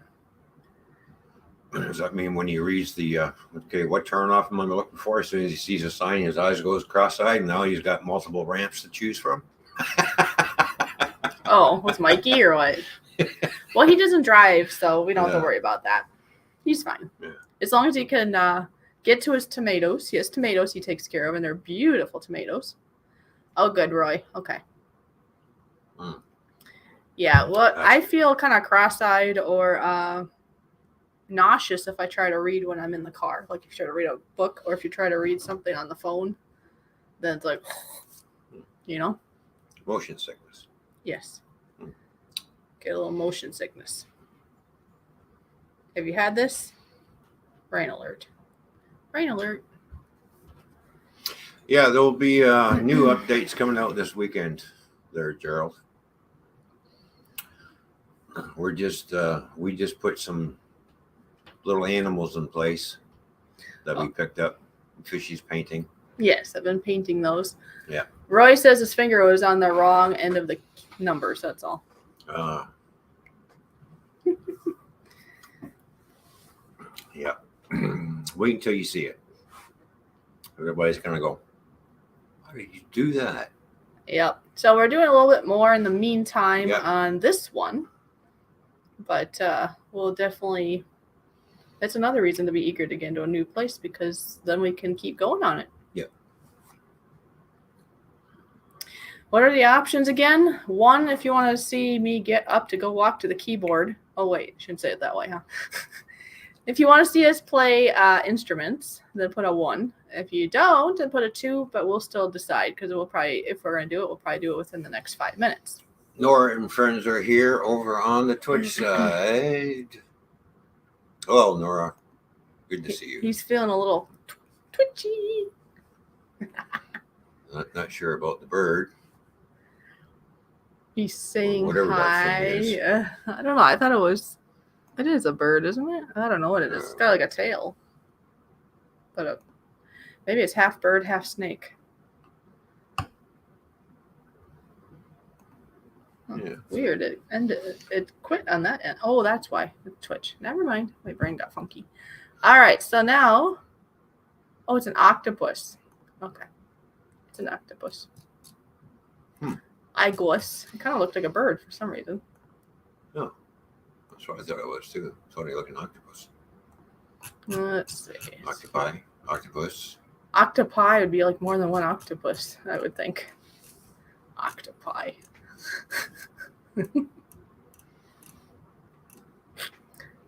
Does that mean when he reads the what turn off am I looking for? As soon as he sees a sign, his eyes goes cross-eyed, and now he's got multiple ramps to choose from? Oh, with Mikey or what? Well, he doesn't drive, so we don't have to worry about that. He's fine. Yeah. As long as he can get to his tomatoes. He has tomatoes he takes care of, and they're beautiful tomatoes. Oh, good, Roy. Okay. Mm. Yeah, well, I feel kind of cross-eyed or nauseous if I try to read when I'm in the car. Like if you try to read a book or if you try to read something on the phone, then it's like, you know? Motion sickness. Yes. Get a little motion sickness. Have you had this? Rain alert. Rain alert. Yeah, there'll be new updates coming out this weekend there, Gerald. We just put some little animals in place that we picked up. Fishy's painting. Yes, I've been painting those. Yeah. Roy says his finger was on the wrong end of the numbers. That's all. Yeah. Wait until you see it. Everybody's gonna go, how did you do that? Yep. So we're doing a little bit more in the meantime on this one. But we'll definitely, that's another reason to be eager to get into a new place, because then we can keep going on it. Yep. What are the options again? 1, if you want to see me get up to go walk to the keyboard. Oh, wait, I shouldn't say it that way, huh? If you want to see us play instruments, then put a 1. If you don't, then put a 2, but we'll still decide, because we'll probably, if we're going to do it, we'll probably do it within the next 5 minutes. Nora and friends are here over on the Twitch side. Hello, Nora. Good to see you. He's feeling a little twitchy. Not sure about the bird. He's saying whatever that thing is. hi. I don't know. I thought it is a bird, isn't it? I don't know what it is. It's got like a tail. But maybe it's half bird, half snake. Yeah. Weird. It quit on that end. Oh, that's why. Twitch. Never mind. My brain got funky. All right. So now. Oh, it's an octopus. Okay. It's an octopus. Iguus. It kind of looked like a bird for some reason. Oh. That's what I thought it was too. It's only like an octopus. Let's see. Octopi. Octopus. Octopi would be like more than one octopus, I would think. Octopi.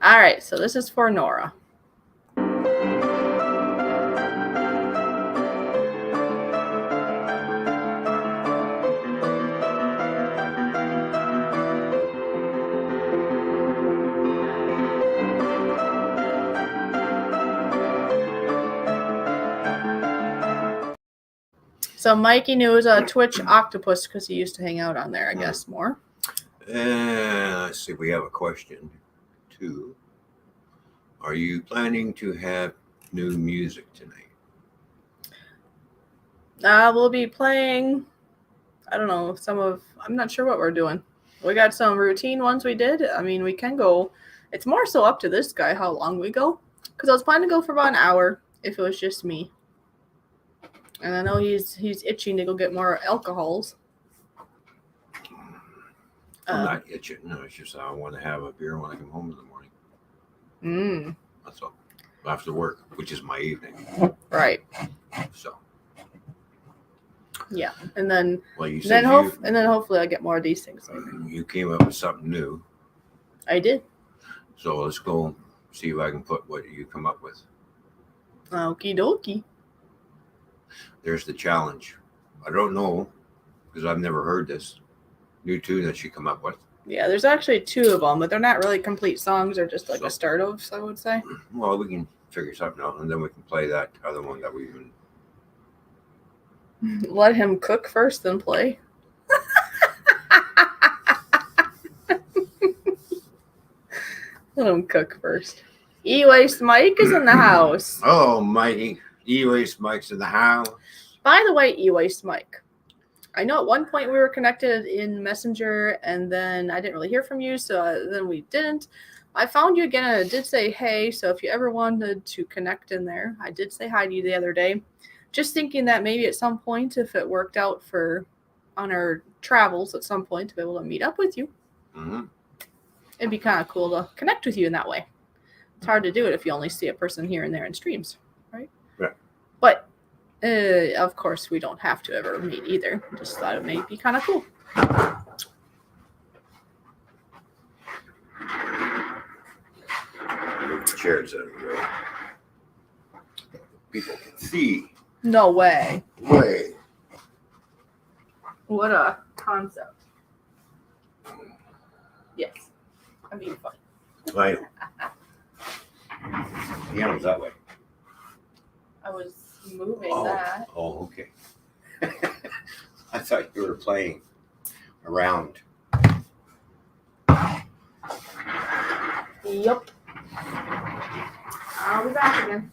All right, so this is for Nora. So Mikey knew it was a Twitch octopus because he used to hang out on there, I guess, more. Let's see. We have a question, too. Are you planning to have new music tonight? We'll be playing I don't know, I'm not sure what we're doing. We got some routine ones we did. I mean, we can go. It's more so up to this guy how long we go. Because I was planning to go for about an hour if it was just me. And I know he's itching to go get more alcohols. I'm not itching. No, it's just I want to have a beer when I come home in the morning. That's all. After work, which is my evening. Right. So. Yeah, and then you said and then hopefully I get more of these things later. You came up with something new. I did. So let's go see if I can put what you come up with. Okie dokie. There's the challenge. I don't know because I've never heard this new tune that you come up with. Yeah, there's actually 2 of them, but they're not really complete songs. They're just like a start of, I would say. Well, we can figure something out, and then we can play that other one that we've been. Let him cook first, then play. Let him cook first. E-Waste Mike is in the house. Oh, mighty. E-Waste Mike's in the house. By the way, E-Waste Mike, I know at one point we were connected in Messenger, and then I didn't really hear from you, so then we didn't. I found you again, and I did say hey, so if you ever wanted to connect in there, I did say hi to you the other day. Just thinking that maybe at some point, if it worked out on our travels at some point, to be able to meet up with you. Mm-hmm. It'd be kind of cool to connect with you in that way. It's hard to do it if you only see a person here and there in streams, right? Yeah. But, of course, we don't have to ever meet either. Just thought it may be kind of cool. Move the chairs out of the way. People can see. No way. Way. What a concept. Yes. I'm being fun. I know. Piano's that way. I was moving Oh, that. oh, okay. I thought you were playing around. Yep. I'll be back again.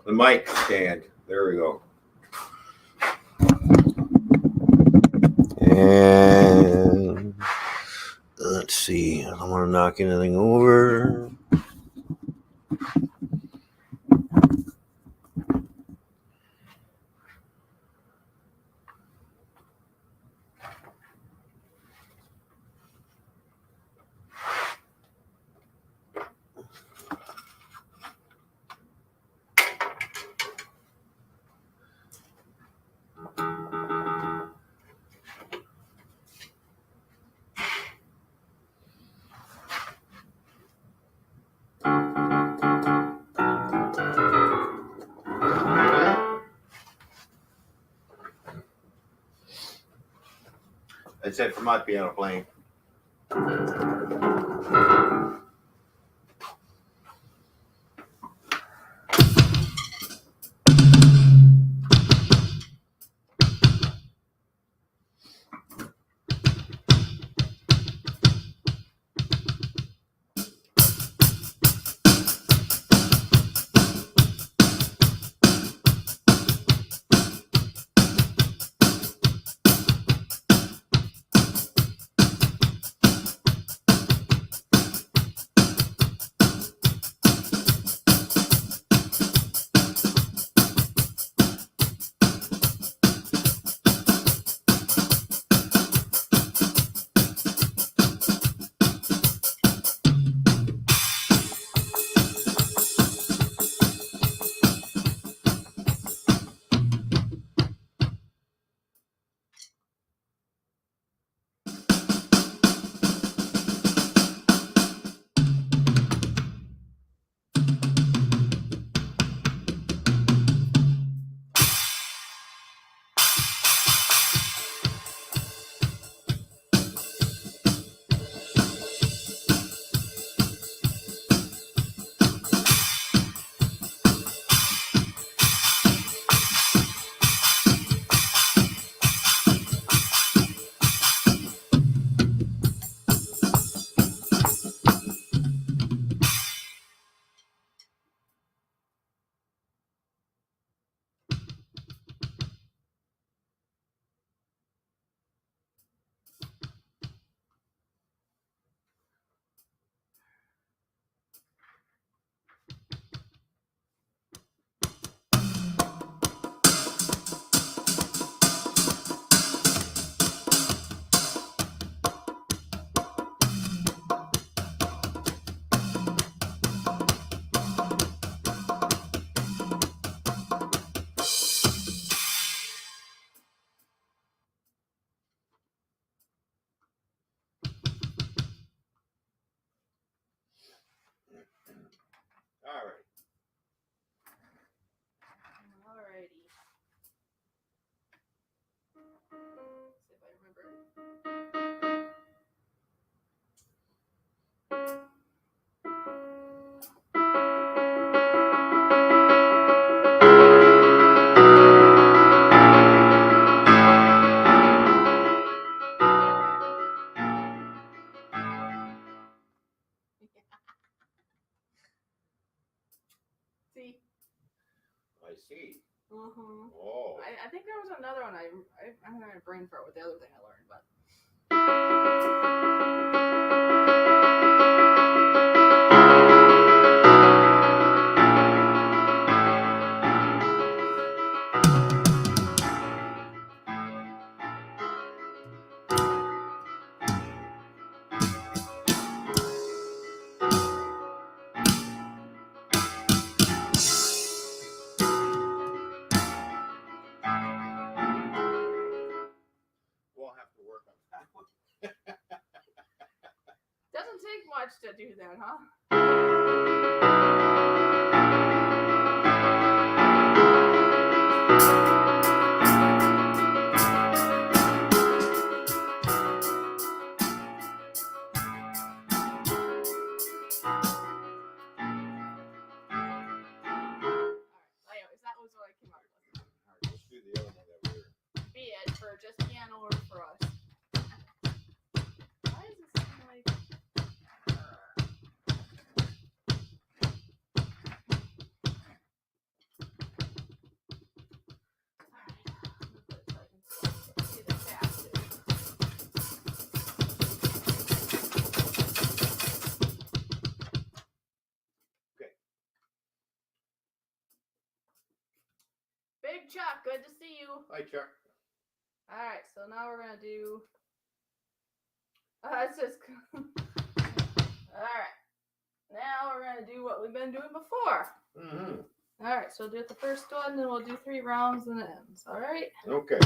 The mic stand. There we go. And let's see. I don't want to knock anything over. That's it for my piano playing. see. Mm-hmm. Oh. I think there was another one. I'm having a brain fart with the other thing I learned, but. We'll have to work on that one. Doesn't take much to do that, huh? Anyways, that was what I came up with. Alright, let's do the other one that we're. Be it for just piano or for us. Why does it seem like? See the passage. Okay. Big Chuck, good to see you. Hi, Chuck. Alright, so now we're gonna do. It's just. Alright. Now we're gonna do what we've been doing before. Mm-hmm. Alright, so we'll do it the first one, then we'll do 3 rounds and it ends. Alright? Okay.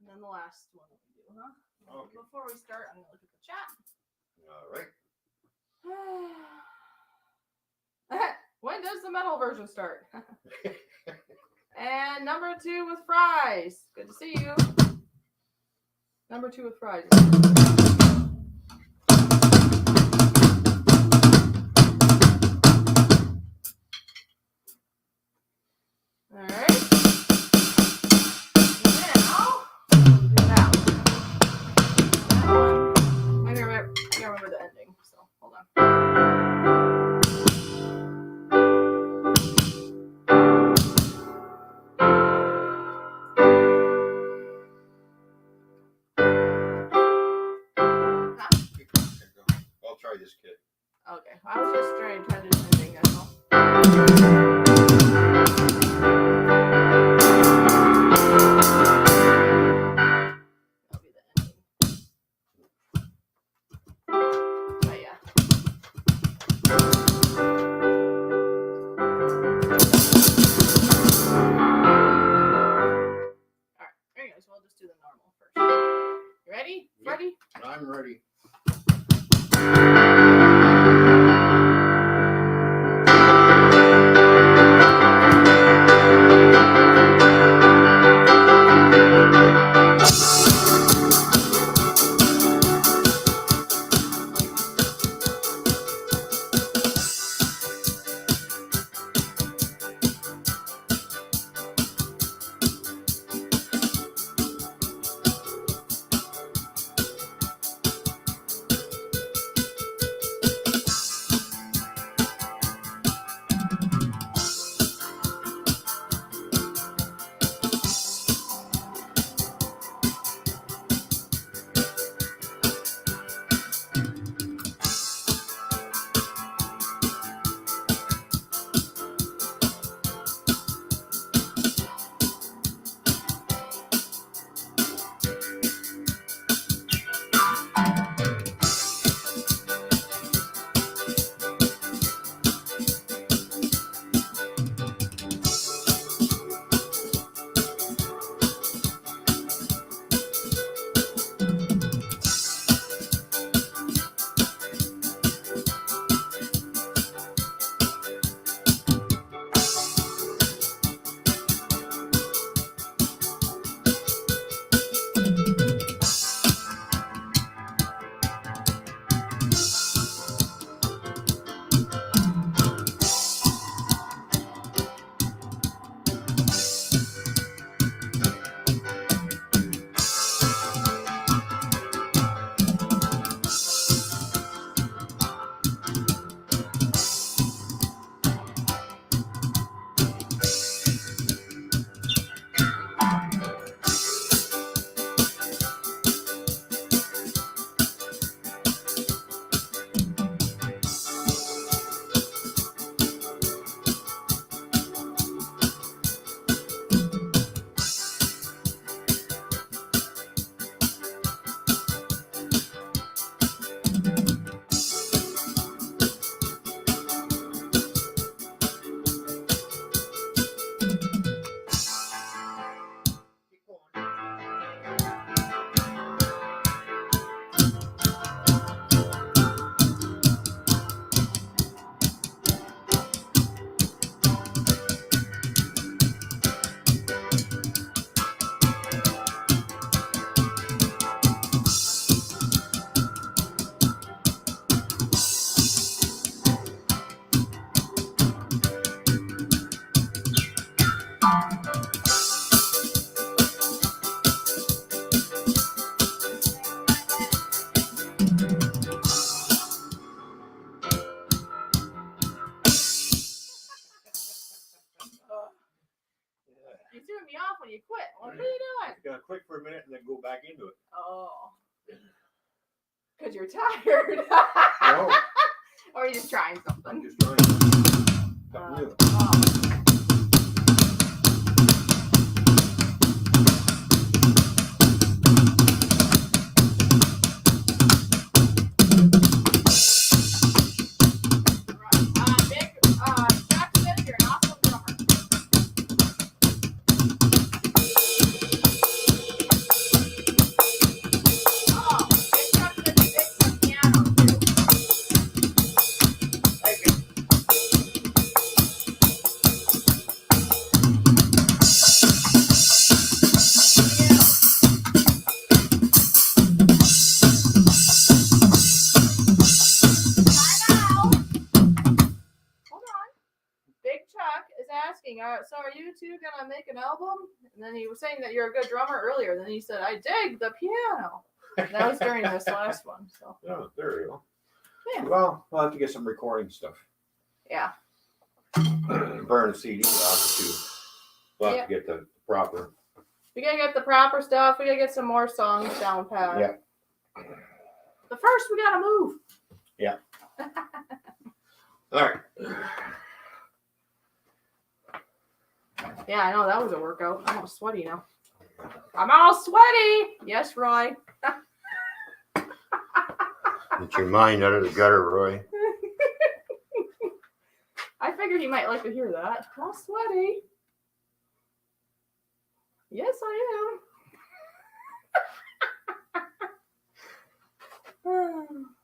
And then the last one we do, huh? Okay. Before we start, I'm going to look at the chat. All right. When does the metal version start? And number 2 with fries. Good to see you. Number 2 with fries. All right. Now, that one. I gotta remember the ending. So hold on. I'll try this kid. Okay, I was just trying to do the ending. That's all. That'll be the ending. But yeah. Alright, anyways, we'll just do the normal first. You ready? Yep. Ready? I'm ready. You threw me off when you quit. What are you doing? Gonna quit for a minute and then go back into it. Oh. Because you're tired. No. Or you're just trying I'm something. just trying something new. Jackson, you're an awesome drummer. you two gonna make an album? And then he was saying that you're a good drummer earlier. Then he said, I dig the piano. That was during this last one. So. Oh, there you go. Yeah. Well, we'll have to get some recording stuff. Yeah. Burn a CD off too. We'll have to get the proper. We gotta get the proper stuff. We gotta get some more songs down pat. Yeah. But first, we gotta move. Yeah. All right. Yeah, I know that was a workout. I'm all sweaty now. I'm all sweaty. Yes, Roy. Get your mind out of the gutter, Roy. I figured he might like to hear that. I'm all sweaty. Yes, I am.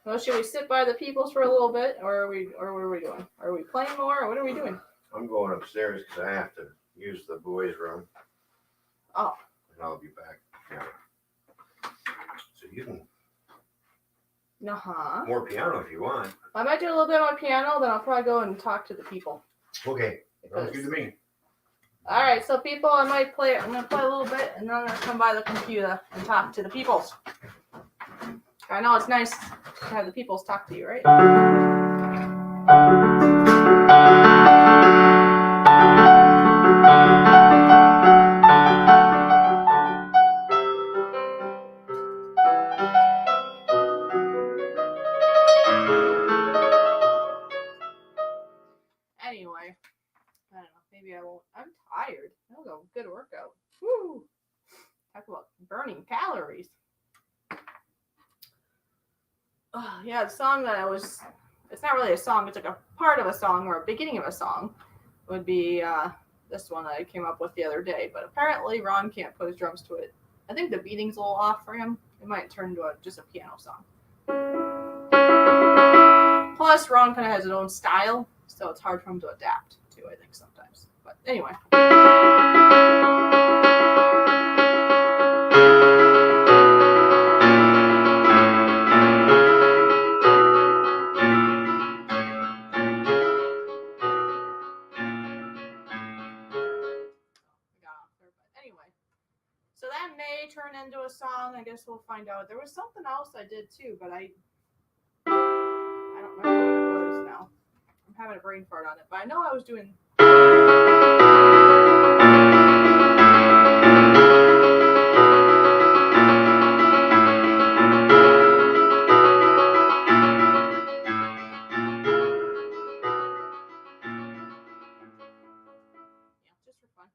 Well, should we sit by the peoples for a little bit, or what are we doing? Are we playing more, or what are we doing? I'm going upstairs because I have to use the boys' room. Oh. And I'll be back. Yeah. So you can more piano if you want. I might do a little bit on piano, then I'll probably go and talk to the people. Okay. Sounds good to me. All right, so people, I'm gonna play a little bit, and then I'm gonna come by the computer and talk to the peoples. I know it's nice to have the peoples talk to you, right? Anyway, I don't know. Maybe I won't. I'm tired. That was a good workout. Woo! Talk about burning calories. Oh, yeah, the song that it's not really a song, it's like a part of a song or a beginning of a song would be this one that I came up with the other day. But apparently Ron can't put his drums to it. I think the beating's a little off for him. It might turn into just a piano song. Plus, Ron kind of has his own style, so it's hard for him to adapt to, I think, sometimes. But anyway. So that may turn into a song. I guess we'll find out. There was something else I did too, but I don't remember what it was now. I'm having a brain fart on it, but I know I was doing. Yeah, just for fun.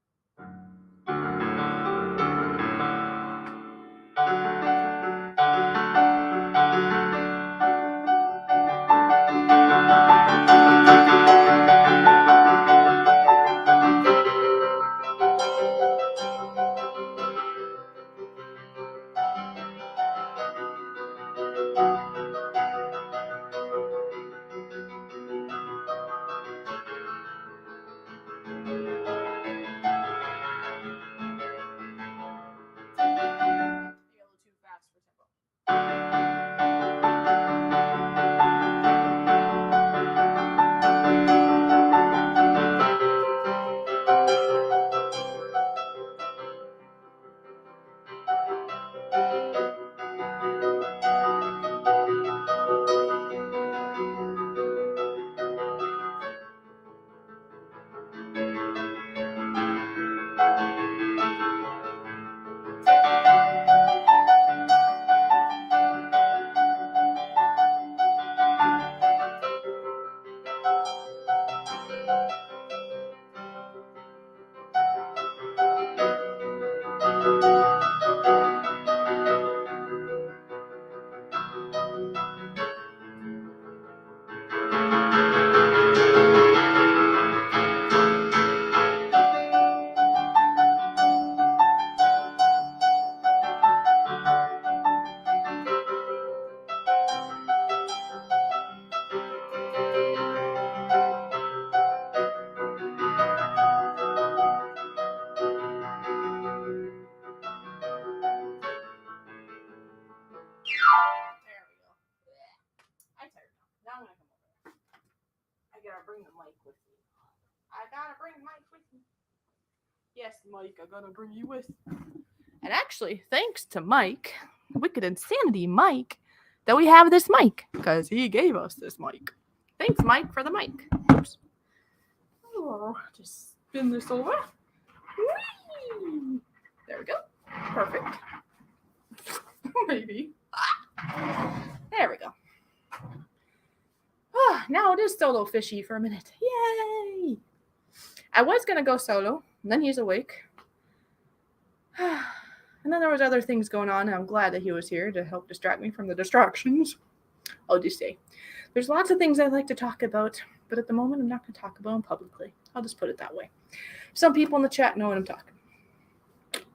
Yes, Mike, I'm gonna bring you with. And actually, thanks to Mike, Wicked Insanity Mike, that we have this mic, because he gave us this mic. Thanks, Mike, for the mic. Oops. Oh, just spin this over. Whee! There we go. Perfect. Maybe. There we go. Now it is solo Fishy for a minute. Yay! I was going to go solo, and then he's awake. And then there was other things going on, and I'm glad that he was here to help distract me from the distractions. I'll just say, there's lots of things I'd like to talk about, but at the moment I'm not going to talk about them publicly. I'll just put it that way. Some people in the chat know what I'm talking about.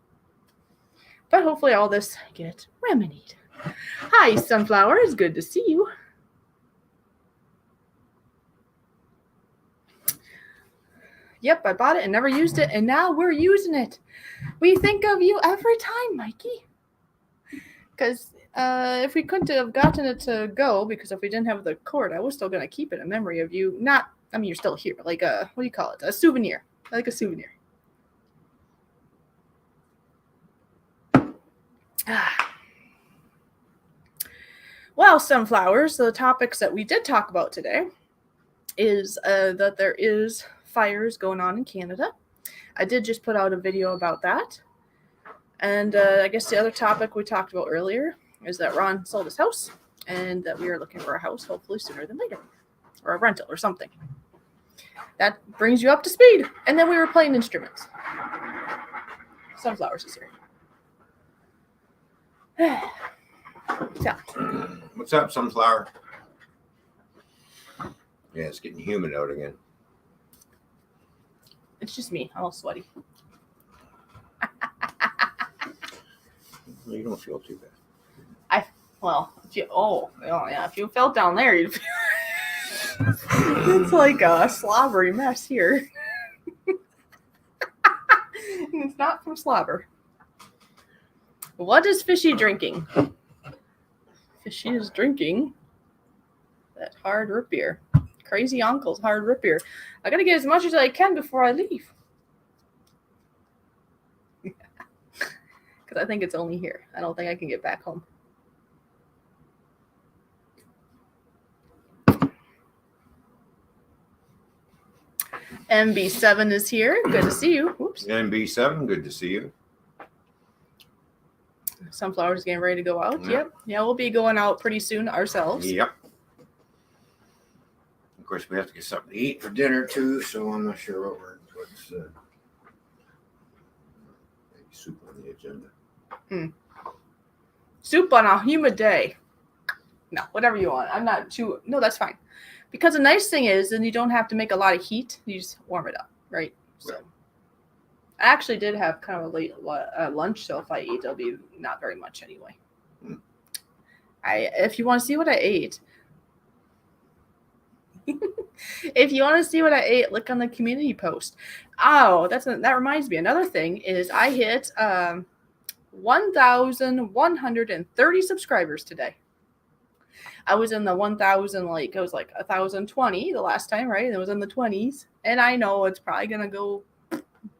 But hopefully all this gets remedied. Hi, Sunflower. It's good to see you. Yep, I bought it and never used it, and now we're using it. We think of you every time, Mikey. Because if we couldn't have gotten it to go, because if we didn't have the cord, I was still going to keep it in memory of you. Not, I mean, you're still here. Like a, what do you call it? A souvenir. Like a souvenir. Well, Sunflowers, the topics that we did talk about today is that there is fires going on in Canada. I did just put out a video about that. And I guess the other topic we talked about earlier is that Ron sold his house and that we are looking for a house hopefully sooner than later. Or a rental or something. That brings you up to speed. And then we were playing instruments. Sunflowers is here. So. What's up, Sunflower? Yeah, it's getting humid out again. It's just me. I'm all sweaty. You don't feel too bad. If you felt down there, you'd feel it's like a slobbery mess here. And it's not from slobber. What is Fishy drinking? Fishy is drinking that hard root beer. Crazy Uncle's hard root beer. I gotta get as much as I can before I leave. Because I think it's only here. I don't think I can get back home. MB7 is here. Good to see you. Oops. MB7, good to see you. Sunflower's getting ready to go out. Yeah. Yep. Yeah, we'll be going out pretty soon ourselves. Yep. Of course, we have to get something to eat for dinner too, so I'm not sure what's maybe soup on the agenda. Soup on a humid day. No, whatever you want. I'm not too. No, that's fine. Because the nice thing is, then you don't have to make a lot of heat. You just warm it up, right? So, Right. I actually did have kind of a late lunch, so if I eat, it'll be not very much anyway. If you want to see what I ate, look on the community post. Oh, that reminds me. Another thing is I hit 1,130 subscribers today. I was in the 1,000, it was like 1,020 the last time, right? It was in the 20s. And I know it's probably going to go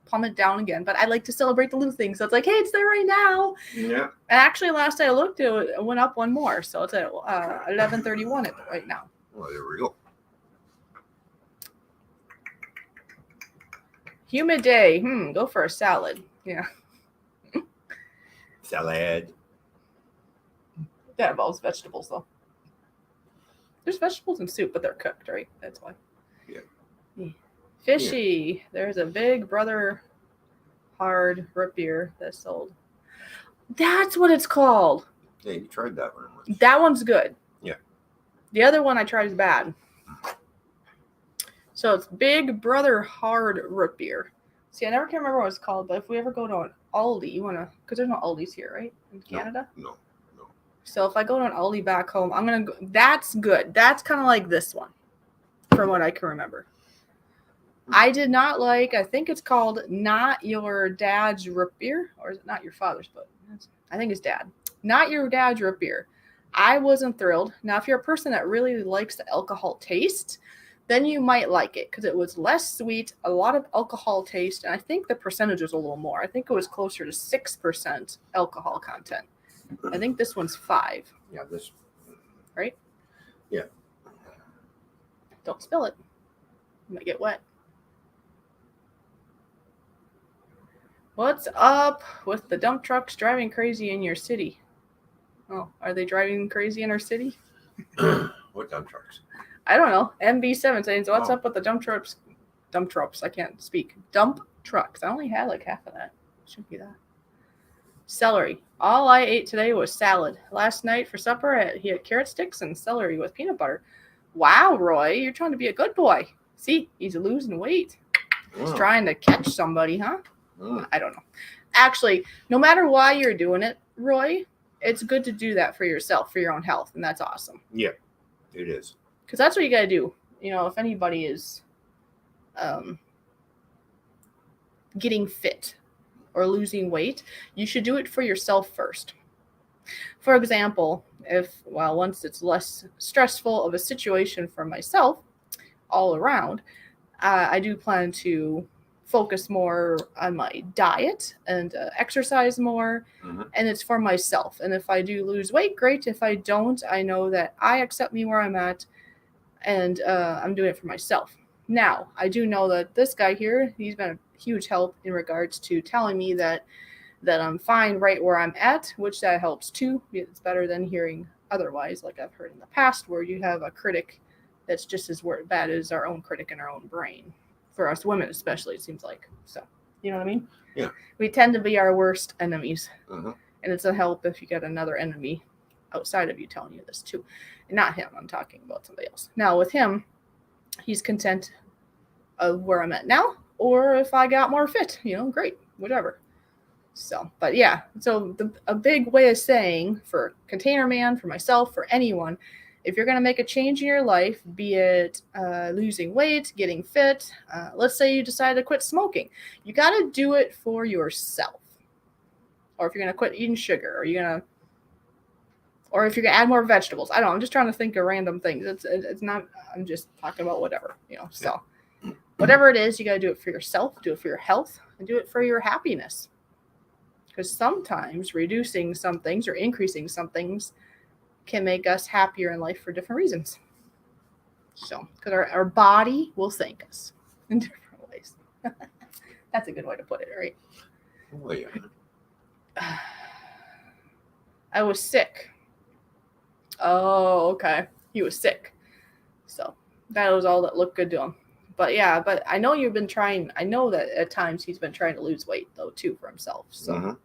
plummet down again, but I like to celebrate the little things. So it's like, hey, it's there right now. Yeah. And actually, last I looked, it went up one more. So it's at 1131 right now. Well, there we go. Humid day. Go for a salad. Yeah. Salad. That involves vegetables, though. There's vegetables in soup, but they're cooked, right? That's why. Yeah. Fishy. There's a Big Brother hard root beer that's sold. That's what it's called. Yeah, you tried that one once. That one's good. Yeah. The other one I tried is bad. So it's Big Brother hard root beer. See, I never can remember what it's called, but if we ever go to an Aldi, you want to, because there's no Aldis here, right? In Canada? No. So if I go to an Aldi back home, I'm going to go. That's good. That's kind of like this one, from what I can remember. I did not like, I think it's called Not Your Dad's Root Beer, or is it Not Your Father's, but I think it's Dad. Not Your Dad's Root Beer. I wasn't thrilled. Now, if you're a person that really likes the alcohol taste, then you might like it because it was less sweet, a lot of alcohol taste, and I think the percentage was a little more. I think it was closer to 6% alcohol content. I think this one's 5. Yeah, this. Right? Yeah. Don't spill it. You might get wet. What's up with the dump trucks driving crazy in your city? Oh, are they driving crazy in our city? What dump trucks? I don't know. MB7 saying, so what's Oh. up with the dump trucks? Dump trucks. I can't speak. Dump trucks. I only had like half of that. Should be that. Celery. All I ate today was salad. Last night for supper, he had carrot sticks and celery with peanut butter. Wow, Roy, you're trying to be a good boy. See, he's losing weight. He's trying to catch somebody, huh? I don't know. Actually, no matter why you're doing it, Roy, it's good to do that for yourself, for your own health, and that's awesome. Yeah, it is. Because that's what you got to do. You know, if anybody is getting fit or losing weight, you should do it for yourself first. For example, once it's less stressful of a situation for myself all around, I do plan to focus more on my diet and exercise more, and it's for myself. And if I do lose weight, great. If I don't, I know that I accept me where I'm at, and I'm doing it for myself. Now, I do know that this guy here, he's been a huge help in regards to telling me that I'm fine right where I'm at, which that helps too. It's better than hearing otherwise, like I've heard in the past, where you have a critic that's just as bad as our own critic in our own brain. For us women especially, it seems like. So, you know what I mean? Yeah. We tend to be our worst enemies. And it's a help if you get another enemy outside of you telling you this too. And not him, I'm talking about somebody else. Now with him, he's content of where I'm at now, or if I got more fit, great, whatever. So, but yeah, so a big way of saying for Container Man, for myself, for anyone, if you're going to make a change in your life, be it losing weight, getting fit, let's say you decide to quit smoking, you got to do it for yourself. Or if you're going to quit eating sugar, or if you're going to add more vegetables. I don't know, I'm just trying to think of random things. It's not, I'm just talking about whatever, so whatever it is, you got to do it for yourself, do it for your health, and do it for your happiness. Because sometimes reducing some things or increasing some things can make us happier in life for different reasons. So, because our body will thank us in different ways. That's a good way to put it, right? Oh, yeah. I was sick. Oh, okay. He was sick. So, that was all that looked good to him. But yeah, I know you've been trying, I know that at times he's been trying to lose weight, though, too, for himself. So,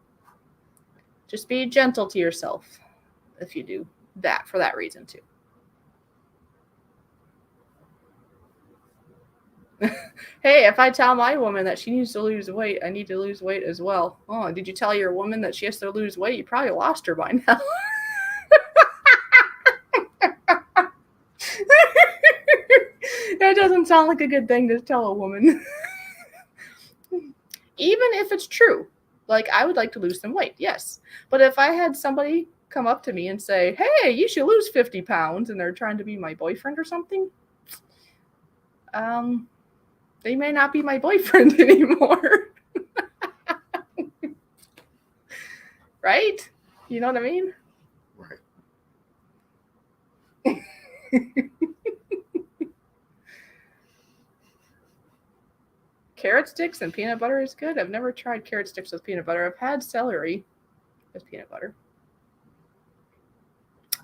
just be gentle to yourself if you do that for that reason too. Hey, if I tell my woman that she needs to lose weight, I need to lose weight as well. Oh, did you tell your woman that she has to lose weight? You probably lost her by now. That doesn't sound like a good thing to tell a woman. Even if it's true. Like, I would like to lose some weight, yes. But if I had somebody come up to me and say, hey, you should lose 50 pounds, and they're trying to be my boyfriend or something, they may not be my boyfriend anymore. Right? You know what I mean? Right. Carrot sticks and peanut butter is good. I've never tried carrot sticks with peanut butter. I've had celery with peanut butter.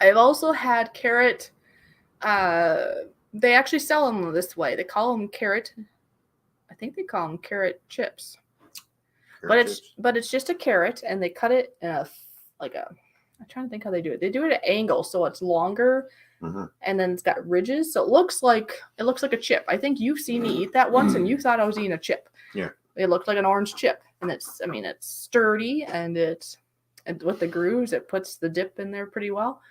I've also had carrot. They actually sell them this way. They call them carrot. I think they call them carrot chips. But it's just a carrot, and they cut it in I'm trying to think how they do it. They do it at an angle, so it's longer, and then it's got ridges, so it looks like a chip. I think you've seen me eat that once, and you thought I was eating a chip. Yeah, it looked like an orange chip, and it's sturdy, and with the grooves, it puts the dip in there pretty well.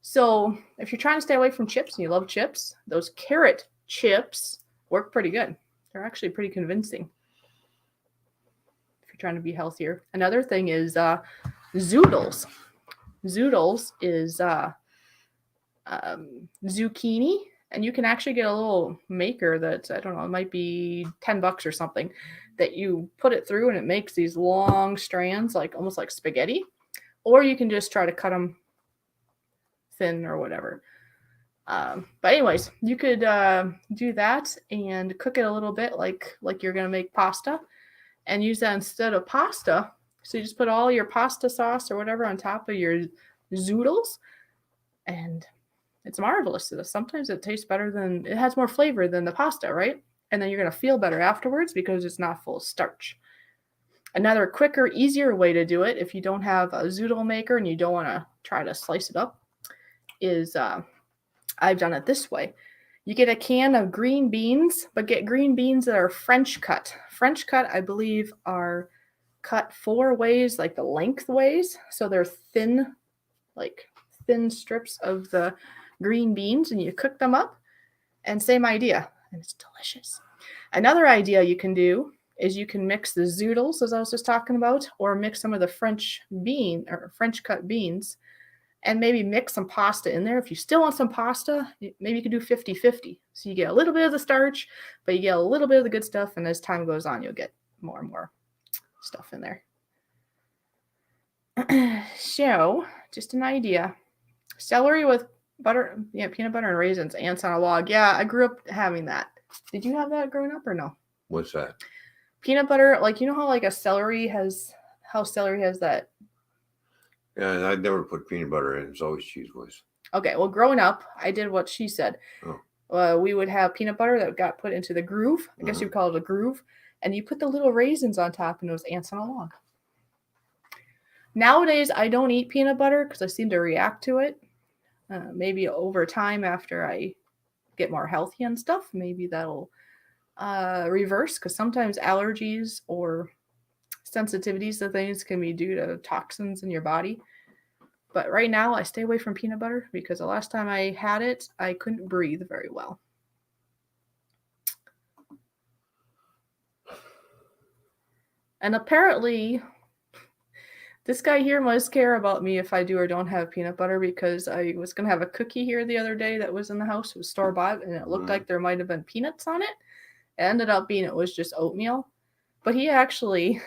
So if you're trying to stay away from chips and you love chips, those carrot chips work pretty good. They're actually pretty convincing if you're trying to be healthier. Another thing is zoodles. Zoodles is zucchini And you can actually get a little maker that, I don't know, it might be $10 or something, that you put it through and it makes these long strands, like almost like spaghetti. Or you can just try to cut them thin or whatever. But anyways, you could do that and cook it a little bit like you're going to make pasta, and use that instead of pasta. So you just put all your pasta sauce or whatever on top of your zoodles, and it's marvelous. Sometimes it tastes better it has more flavor than the pasta, right? And then you're going to feel better afterwards because it's not full of starch. Another quicker, easier way to do it, if you don't have a zoodle maker and you don't want to try to slice it up, is I've done it this way. You get a can of green beans, but get green beans that are French cut. French cut, I believe, are cut 4 ways, like the lengthways. So they're thin, like thin strips of the green beans, and you cook them up, and same idea, and it's delicious. Another idea you can do is you can mix the zoodles, as I was just talking about, or mix some of the French cut beans, and maybe mix some pasta in there. If you still want some pasta, maybe you could do 50-50. So you get a little bit of the starch, but you get a little bit of the good stuff, and as time goes on, you'll get more and more stuff in there. So, just an idea. Celery with butter, peanut butter and raisins, ants on a log. Yeah, I grew up having that. Did you have that growing up or no? What's that? Peanut butter, like, you know how like celery has that. Yeah, I'd never put peanut butter in. It's always cheese whiz. Okay, well, growing up, I did what she said. Oh. We would have peanut butter that got put into the groove. I guess you'd call it a groove. And you put the little raisins on top, and it was ants on a log. Nowadays, I don't eat peanut butter because I seem to react to it. Maybe over time, after I get more healthy and stuff, maybe that'll reverse, because sometimes allergies or sensitivities to things can be due to toxins in your body. But right now, I stay away from peanut butter because the last time I had it, I couldn't breathe very well. And apparently, this guy here must care about me if I do or don't have peanut butter, because I was going to have a cookie here the other day that was in the house. It was store-bought, and it looked like there might have been peanuts on it. It ended up being it was just oatmeal. But he actually,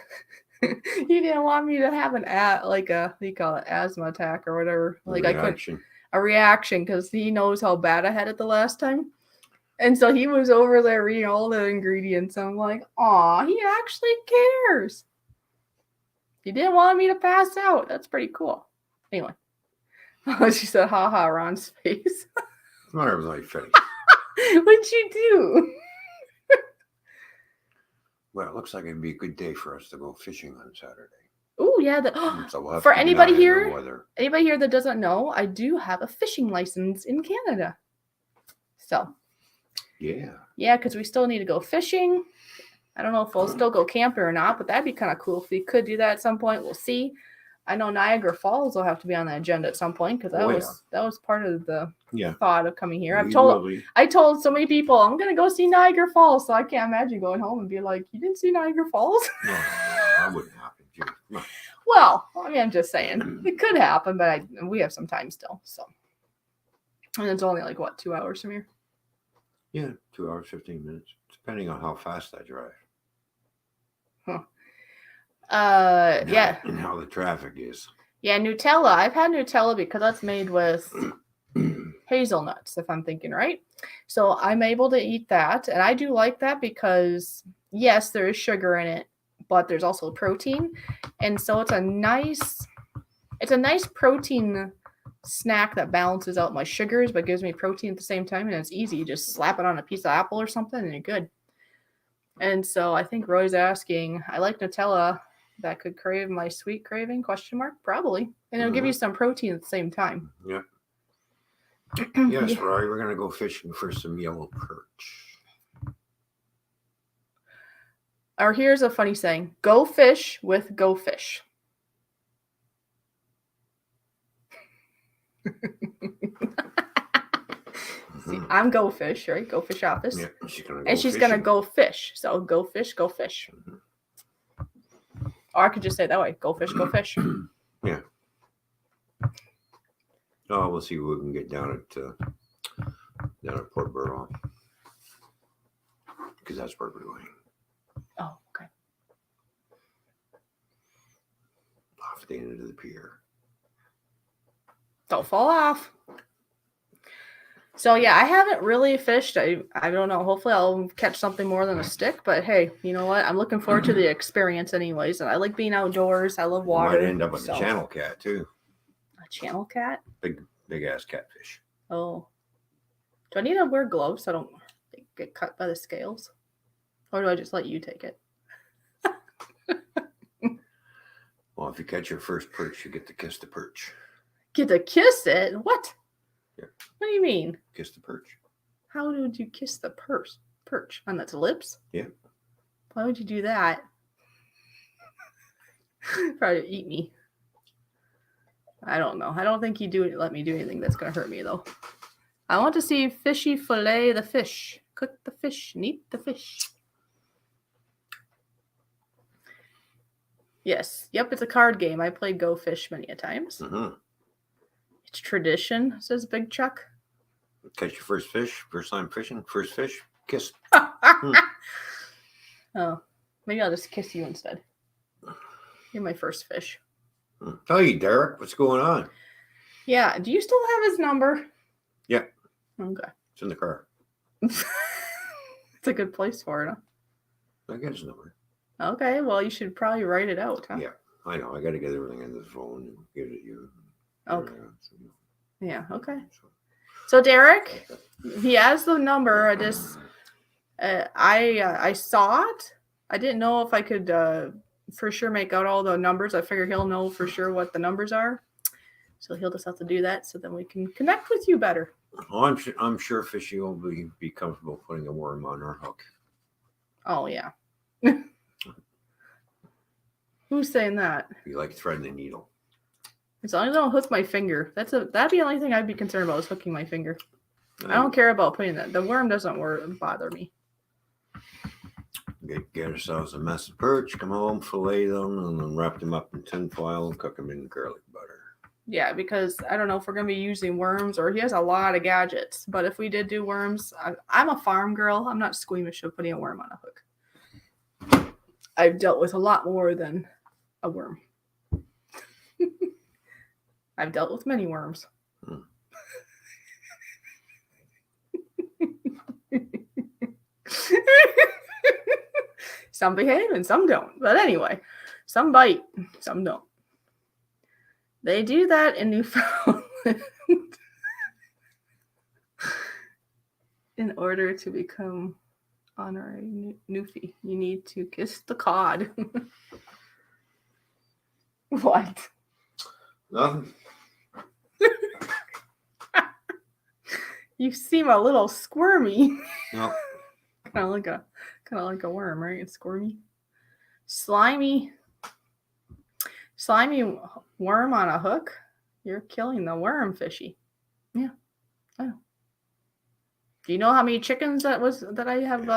he didn't want me to have asthma attack or whatever. A reaction, because he knows how bad I had it the last time. And so he was over there reading all the ingredients. I'm like, aw, he actually cares. He didn't want me to pass out. That's pretty cool. Anyway. She said, ha, Ron's face. Not everybody funny. What'd you do? Well, it looks like it'd be a good day for us to go fishing on Saturday. Oh, yeah. So we'll have for to anybody here that doesn't know, I do have a fishing license in Canada. So. Yeah, because we still need to go fishing. I don't know if we'll still go camping or not, but that'd be kind of cool if we could do that at some point. We'll see. I know Niagara Falls will have to be on the agenda at some point, because that was part of the thought of coming here. I told so many people I'm gonna go see Niagara Falls, so I can't imagine going home and be like, "You didn't see Niagara Falls?" No, that wouldn't happen, Jim. Well, I mean, I'm just saying it could happen, but we have some time still. So, and it's only like 2 hours from here. Yeah, 2 hours, 15 minutes, depending on how fast I drive. Yeah. And how the traffic is. Yeah, Nutella. I've had Nutella because that's made with hazelnuts, if I'm thinking right. So I'm able to eat that. And I do like that because, yes, there is sugar in it, but there's also protein. And so it's a nice protein snack that balances out my sugars but gives me protein at the same time, and it's easy. You just slap it on a piece of apple or something and you're good. And so I think Roy's asking, I like Nutella that could crave my sweet craving, ? Probably. And it'll give you some protein at the same time. Yep. Yes, Roy, we're going to go fishing for some yellow perch. Or here's a funny saying, go fish with Go Fish. See, I'm Go Fish, right? Go Fish Office. Yeah, she's gonna go fish. So go fish, go fish. Mm-hmm. Or I could just say it that way. Go fish, go fish. Yeah. Oh, we'll see what we can get down at down at Port Burwell. Because that's where we're going. Oh, okay. Off the end of the pier. Don't fall off. So yeah, I haven't really fished. I don't know. Hopefully I'll catch something more than a stick. But hey, you know what? I'm looking forward to the experience anyways. And I like being outdoors. I love water. Might end up with a channel cat too. A channel cat? Big ass catfish. Oh. Do I need to wear gloves so I don't get cut by the scales? Or do I just let you take it? Well, if you catch your first perch, you get to kiss the perch. Get to kiss it? What? Yeah. What do you mean? Kiss the perch. How would you kiss the perch? On its lips? Yeah. Why would you do that? Probably eat me. I don't know. I don't think you let me do anything that's going to hurt me, though. I want to see Fishy fillet the fish. Cook the fish. And eat the fish. Yes. Yep, it's a card game. I played Go Fish many a times. Mm-hmm. It's tradition, says Big Chuck. Catch your first fish. First time fishing. First fish. Kiss. Oh, maybe I'll just kiss you instead. You're my first fish. Hey, Derek. What's going on? Yeah. Do you still have his number? Yeah. Okay. It's in the car. It's a good place for it, huh? I got his number. Okay, well, you should probably write it out, huh? Yeah, I know. I got to get everything in the phone and give it to you. Okay. Yeah, okay. So, Derek, he has the number. I just, I saw it. I didn't know if I could for sure make out all the numbers. I figure he'll know for sure what the numbers are. So he'll just have to do that so then we can connect with you better. Oh, I'm sure Fishy will be comfortable putting a worm on our hook. Oh, yeah. Who's saying that? You like threading the needle. As long as I don't hook my finger. That'd be the only thing I'd be concerned about is hooking my finger. I don't care about putting that. The worm doesn't bother me. Get ourselves a mess of perch, come home, fillet them, and then wrap them up in tin foil and cook them in garlic butter. Yeah, because I don't know if we're going to be using worms or he has a lot of gadgets. But if we did do worms, I'm a farm girl. I'm not squeamish of putting a worm on a hook. I've dealt with a lot more than a worm. I've dealt with many worms. Some behave and some don't. But anyway, some bite, some don't. They do that in Newfoundland. In order to become honorary Newfie, you need to kiss the cod. What? Nothing. You seem a little squirmy. No. kind of like a worm, right? It's squirmy. Slimy worm on a hook. You're killing the worm, Fishy. Yeah. I know. Do you know how many chickens that I have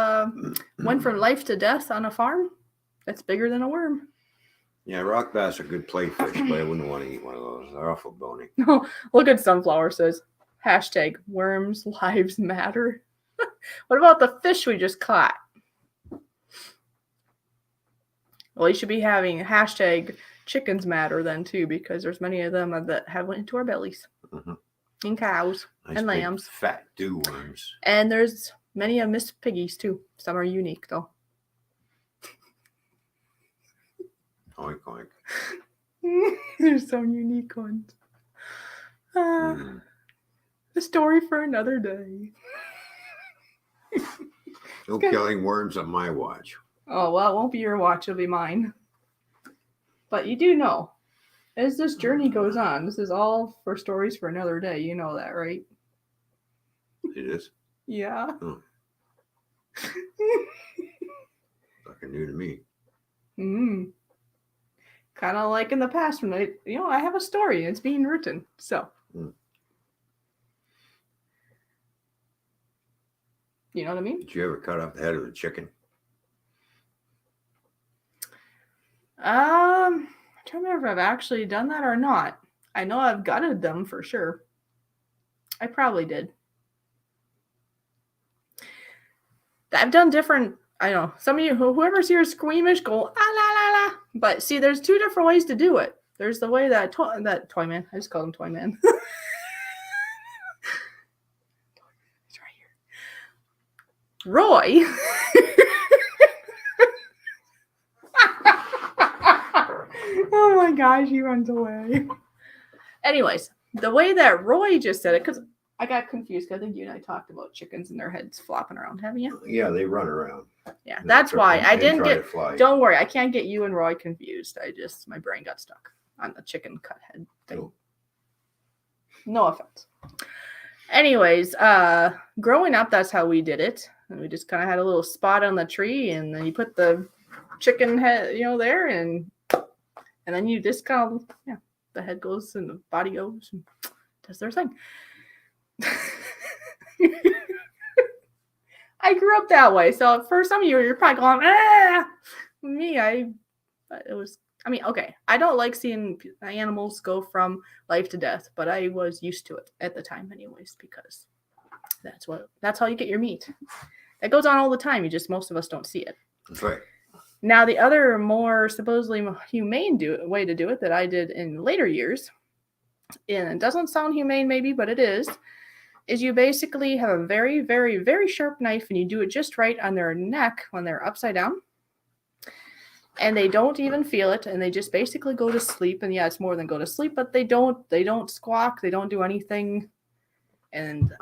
went from life to death on a farm? That's bigger than a worm. Yeah, rock bass are good play fish, but I wouldn't want to eat one of those. They're awful bony. No, look at Sunflower says, #worms lives matter. What about the fish we just caught? Well, you should be having #chickens matter then too, because there's many of them that have went into our bellies. Mm-hmm. And cows nice and lambs. Fat dew worms. And there's many of Miss Piggies too. Some are unique though. Oink, oink. There's some unique ones. A story for another day. No killing worms on my watch. Oh, well, it won't be your watch. It'll be mine. But you do know, as this journey goes on, this is all for stories for another day. You know that, right? It is? Yeah. Oh. Fucking new to me. Kind of like in the past when I have a story and it's being written. So. You know what I mean? Did you ever cut off the head of a chicken? I'm trying to remember if I've actually done that or not. I know I've gutted them for sure. I probably did. I've done different. I know some of you, whoever's here is squeamish, go ah la la la. But see, there's two different ways to do it. There's the way that toy man. I just called him toy man. He's right here. Roy. Oh my gosh, he runs away. Anyways, the way that Roy just said it, because I got confused. I think you and I talked about chickens and their heads flopping around, haven't you? Yeah, they run around. Yeah, that's why I didn't try get. to fly. Don't worry, I can't get you and Roy confused. My brain got stuck on the chicken cut head thing. Cool. No offense. Anyways, growing up, that's how we did it. And we just kind of had a little spot on the tree, and then you put the chicken head, there, and then you just kind of, the head goes and the body goes and does their thing. I grew up that way, so for some of you're probably going, ah. Me, okay. I don't like seeing animals go from life to death, but I was used to it at the time, anyways, because that's how you get your meat. That goes on all the time. Most of us don't see it. That's right. Now, the other more supposedly humane way to do it that I did in later years, and it doesn't sound humane maybe, but it is you basically have a very, very, very sharp knife, and you do it just right on their neck when they're upside down. And they don't even feel it, and they just basically go to sleep. And yeah, it's more than go to sleep, but they don't squawk, they don't do anything. And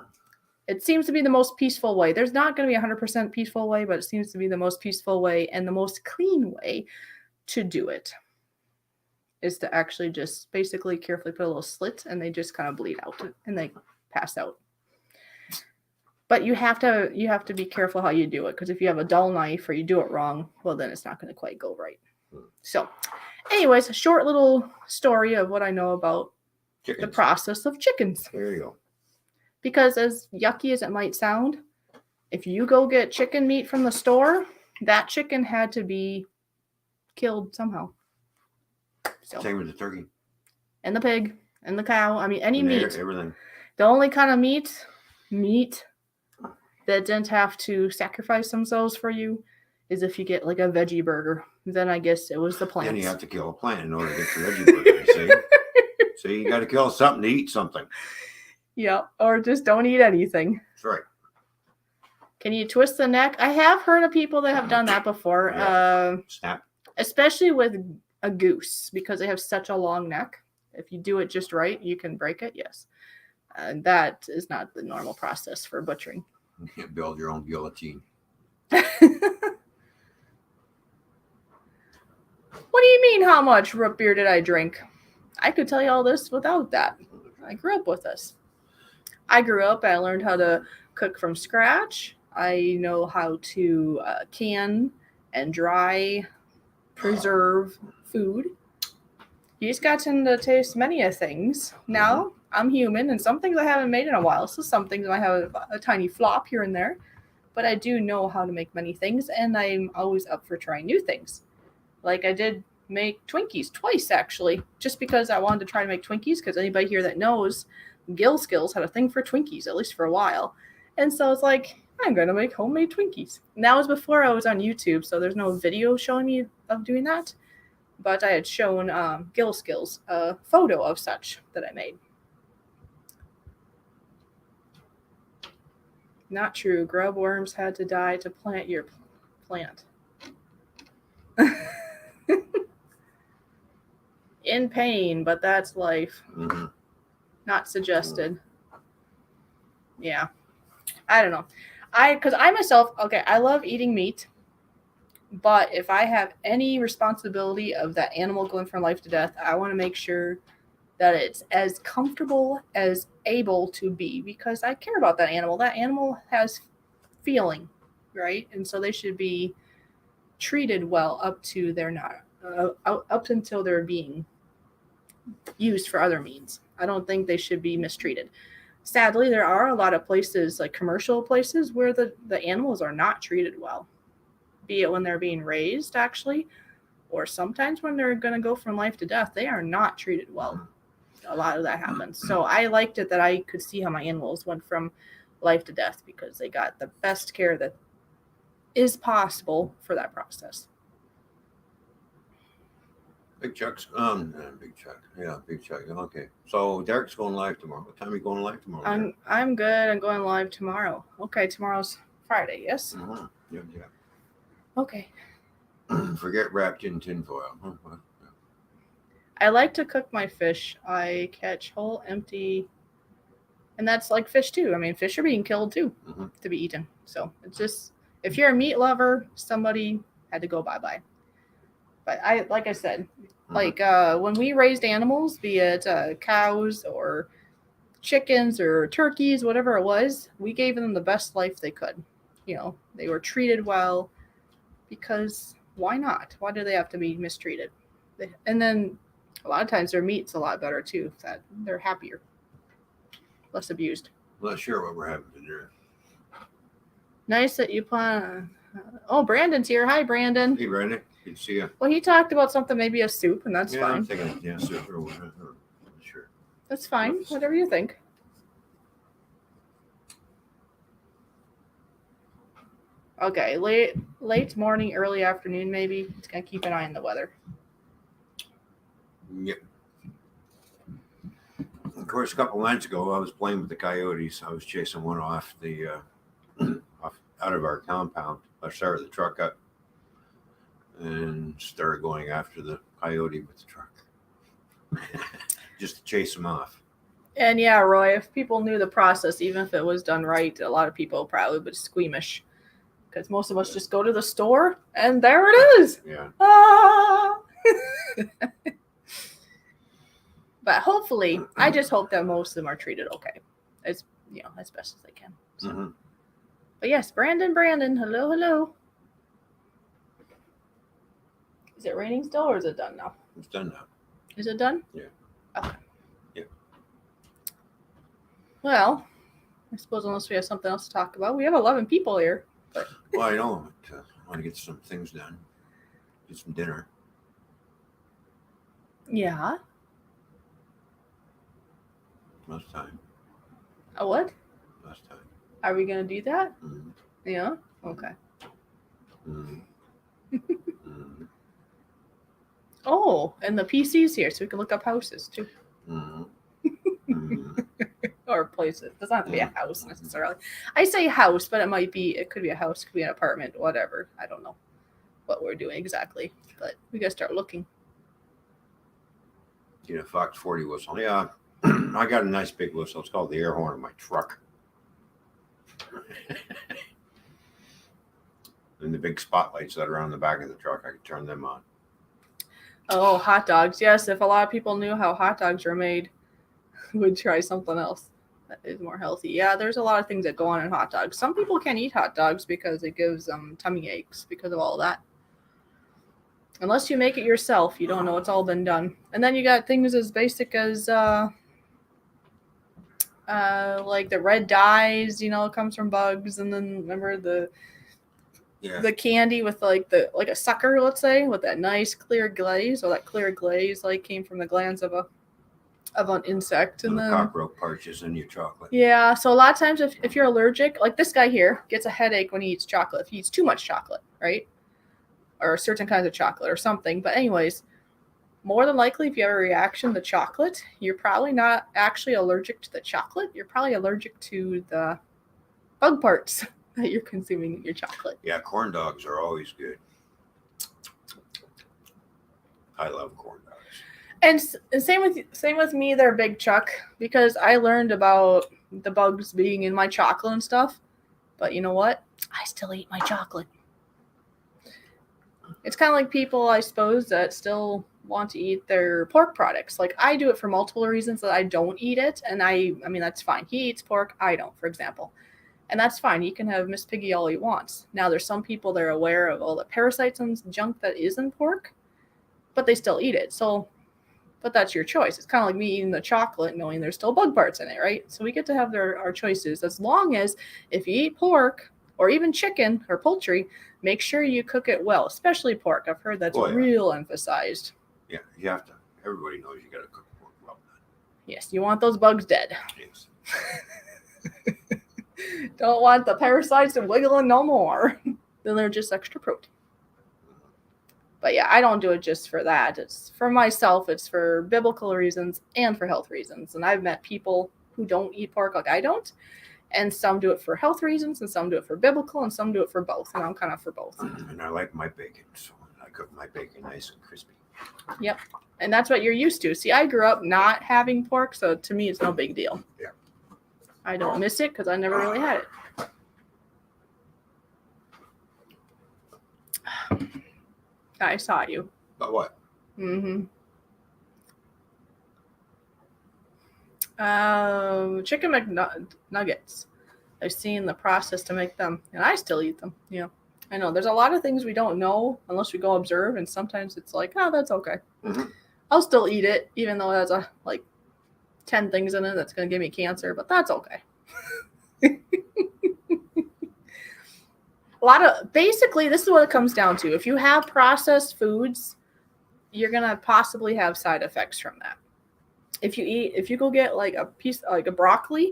it seems to be the most peaceful way. There's not going to be 100% peaceful way, but it seems to be the most peaceful way and the most clean way to do it is to actually just basically carefully put a little slit, and they just kind of bleed out and they pass out. But you have to be careful how you do it, because if you have a dull knife or you do it wrong, well, then it's not going to quite go right. So, anyways, a short little story of what I know about the process of chickens. There you go. Because as yucky as it might sound, if you go get chicken meat from the store, that chicken had to be killed somehow. So, same with the turkey. And the pig and the cow. I mean, any meat. Everything. The only kind of meat that didn't have to sacrifice themselves for you is if you get like a veggie burger. Then I guess it was the plants. Then you have to kill a plant in order to get your veggie burger, you see? So you got to kill something to eat something. Yeah, or just don't eat anything. That's right. Can you twist the neck? I have heard of people that have done that before. Yeah. Snap. Especially with a goose, because they have such a long neck. If you do it just right, you can break it, yes. That is not the normal process for butchering. You can't build your own guillotine. What do you mean, how much root beer did I drink? I could tell you all this without that. I grew up with this. I learned how to cook from scratch. I know how to can and dry, preserve food. You just got to taste many of things. Now, I'm human, and some things I haven't made in a while, so some things I have a tiny flop here and there. But I do know how to make many things, and I'm always up for trying new things. Like I did make Twinkies twice, actually, just because I wanted to try to make Twinkies, because anybody here that knows, Gill Skills had a thing for Twinkies, at least for a while. And so it's like, I'm going to make homemade Twinkies. And that was before I was on YouTube, so there's no video showing me of doing that. But I had shown Gill Skills a photo of such that I made. Not true. Grub worms had to die to plant your plant. In pain, but that's life. Mm-hmm. Not suggested. Yeah. I don't know. Because I myself, I love eating meat. But if I have any responsibility of that animal going from life to death, I want to make sure that it's as comfortable as able to be, because I care about that animal. That animal has feeling, right? And so they should be treated well up until they're being used for other means. I don't think they should be mistreated. Sadly, there are a lot of places, like commercial places, where the animals are not treated well, be it when they're being raised, actually, or sometimes when they're going to go from life to death. They are not treated well. A lot of that happens. So I liked it that I could see how my animals went from life to death, because they got the best care that is possible for that process. Big Chuck's Big Chuck. Yeah, Big Chuck. Okay. So Derek's going live tomorrow. What time are you going live tomorrow? I'm good. I'm going live tomorrow. Okay, tomorrow's Friday, yes? Uh-huh. Yeah. Okay. Forget wrapped in tinfoil. Huh? Yeah. I like to cook my fish. I catch whole, empty, and that's like fish too. I mean, fish are being killed too to be eaten. So it's just, if you're a meat lover, somebody had to go bye-bye. But like I said, like when we raised animals, be it cows or chickens or turkeys, whatever it was, we gave them the best life they could. You know, they were treated well, because why not? Why do they have to be mistreated? And then a lot of times their meat's a lot better too. That they're happier, less abused. I'm not sure what we're having for dinner. Nice that you plan. Oh, Brandon's here. Hi, Brandon. Hey, Brandon. Good to see you. Well, he talked about something, maybe a soup, and that's fine. I'm thinking, soup or whatever. Sure. That's fine. Whatever you think. Okay, late morning, early afternoon, maybe. It's gonna keep an eye on the weather. Yep. Of course, a couple nights ago, I was playing with the coyotes. I was chasing one off the out of our compound. I started the truck up and started going after the coyote with the truck, just to chase him off. And yeah, Roy, if people knew the process, even if it was done right, a lot of people probably would squeamish, because most of us just go to the store and there it is. Yeah. Ah! But hopefully, I just hope that most of them are treated okay, as best as they can. So. But yes, Brandon, hello. Is it raining still, or is it done now? It's done now. Is it done? Yeah. Okay. Yeah. Well, I suppose unless we have something else to talk about, we have 11 people here. But... Well, I know. But, I want to get some things done. Get some dinner. Yeah. Last time. A what? Last time. Are we going to do that? Mm-hmm. Yeah? Okay. Mm-hmm. Oh, and the PC's here, so we can look up houses too. Or places. It doesn't have to be a house necessarily. I say house, but it could be a house, it could be an apartment, whatever. I don't know what we're doing exactly, but we got to start looking. Get a Fox 40 whistle. Yeah, I got a nice big whistle. It's called the air horn of my truck. And the big spotlights that are on the back of the truck, I can turn them on. Oh, hot dogs. Yes, if a lot of people knew how hot dogs are made, we'd try something else that is more healthy. Yeah, there's a lot of things that go on in hot dogs. Some people can't eat hot dogs because it gives them tummy aches because of all that. Unless you make it yourself, you don't know it's all been done. And then you got things as basic as like the red dyes, comes from bugs. And then remember the candy with like a sucker, let's say, with that nice clear glaze, or that clear glaze like came from the glands of an insect. And the then cockroach parches in your chocolate. Yeah, so a lot of times if you're allergic, like this guy here gets a headache when he eats chocolate, if he eats too much chocolate, right? Or certain kinds of chocolate or something. But anyways, more than likely, if you have a reaction to chocolate, you're probably not actually allergic to the chocolate. You're probably allergic to the bug parts that you're consuming in your chocolate. Yeah, corn dogs are always good. I love corn dogs. And same with me there, Big Chuck, because I learned about the bugs being in my chocolate and stuff. But you know what? I still eat my chocolate. It's kind of like people, I suppose, that still want to eat their pork products. Like, I do it for multiple reasons that I don't eat it. And I mean, that's fine. He eats pork. I don't, for example. And that's fine. He can have Miss Piggy all he wants. Now, there's some people that are aware of all the parasites and junk that is in pork, but they still eat it. But that's your choice. It's kind of like me eating the chocolate knowing there's still bug parts in it, right? So we get to have our choices. As long as if you eat pork or even chicken or poultry, make sure you cook it well, especially pork. I've heard that's real emphasized. Yeah, you have to. Everybody knows you got to cook pork well. Yes, you want those bugs dead. Yes. Don't want the parasites and wiggling no more. then they're just extra protein. But yeah, I don't do it just for that. It's for myself. It's for biblical reasons and for health reasons. And I've met people who don't eat pork like I don't. And some do it for health reasons, and some do it for biblical, and some do it for both. And I'm kind of for both. And I like my bacon, so I cook my bacon nice and crispy. Yep. And that's what you're used to. See, I grew up not having pork, so to me, it's no big deal. Yeah. I don't miss it because I never really had it. I saw you. But what? Mm-hmm. Chicken McNuggets. I've seen the process to make them, and I still eat them. Yeah, I know. There's a lot of things we don't know unless we go observe, and sometimes it's like, oh, that's okay. Mm-hmm. I'll still eat it, even though it has 10 things in it that's going to give me cancer, but that's okay. Basically, this is what it comes down to. If you have processed foods, you're going to possibly have side effects from that. If you go get like a piece, like a broccoli,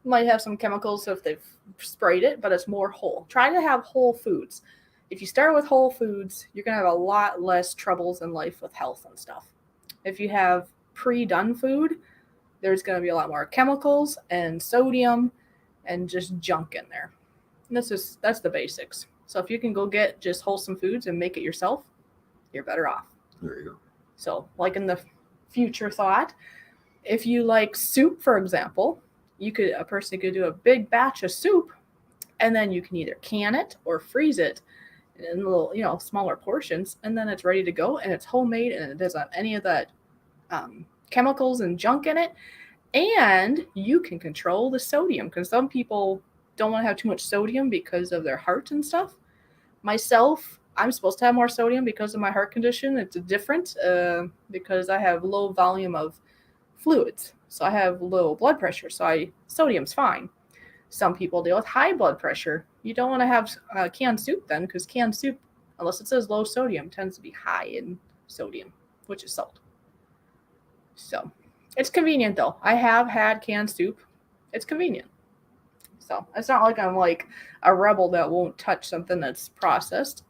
you might have some chemicals if they've sprayed it, but it's more whole. Try to have whole foods. If you start with whole foods, you're going to have a lot less troubles in life with health and stuff. If you have pre-done food, there's going to be a lot more chemicals and sodium and just junk in there. And that's the basics. So if you can go get just wholesome foods and make it yourself, you're better off. There you go. So like in the future thought, if you like soup, for example, a person could do a big batch of soup, and then you can either can it or freeze it in little, smaller portions, and then it's ready to go, and it's homemade, and it doesn't have any of that chemicals and junk in it, and you can control the sodium, because some people don't want to have too much sodium because of their heart and stuff. Myself, I'm supposed to have more sodium because of my heart condition. It's different because I have low volume of fluids. So I have low blood pressure. So sodium's fine. Some people deal with high blood pressure. You don't want to have canned soup then, because canned soup, unless it says low sodium, tends to be high in sodium, which is salt. So it's convenient though. I have had canned soup. It's convenient. So it's not like I'm like a rebel that won't touch something that's processed.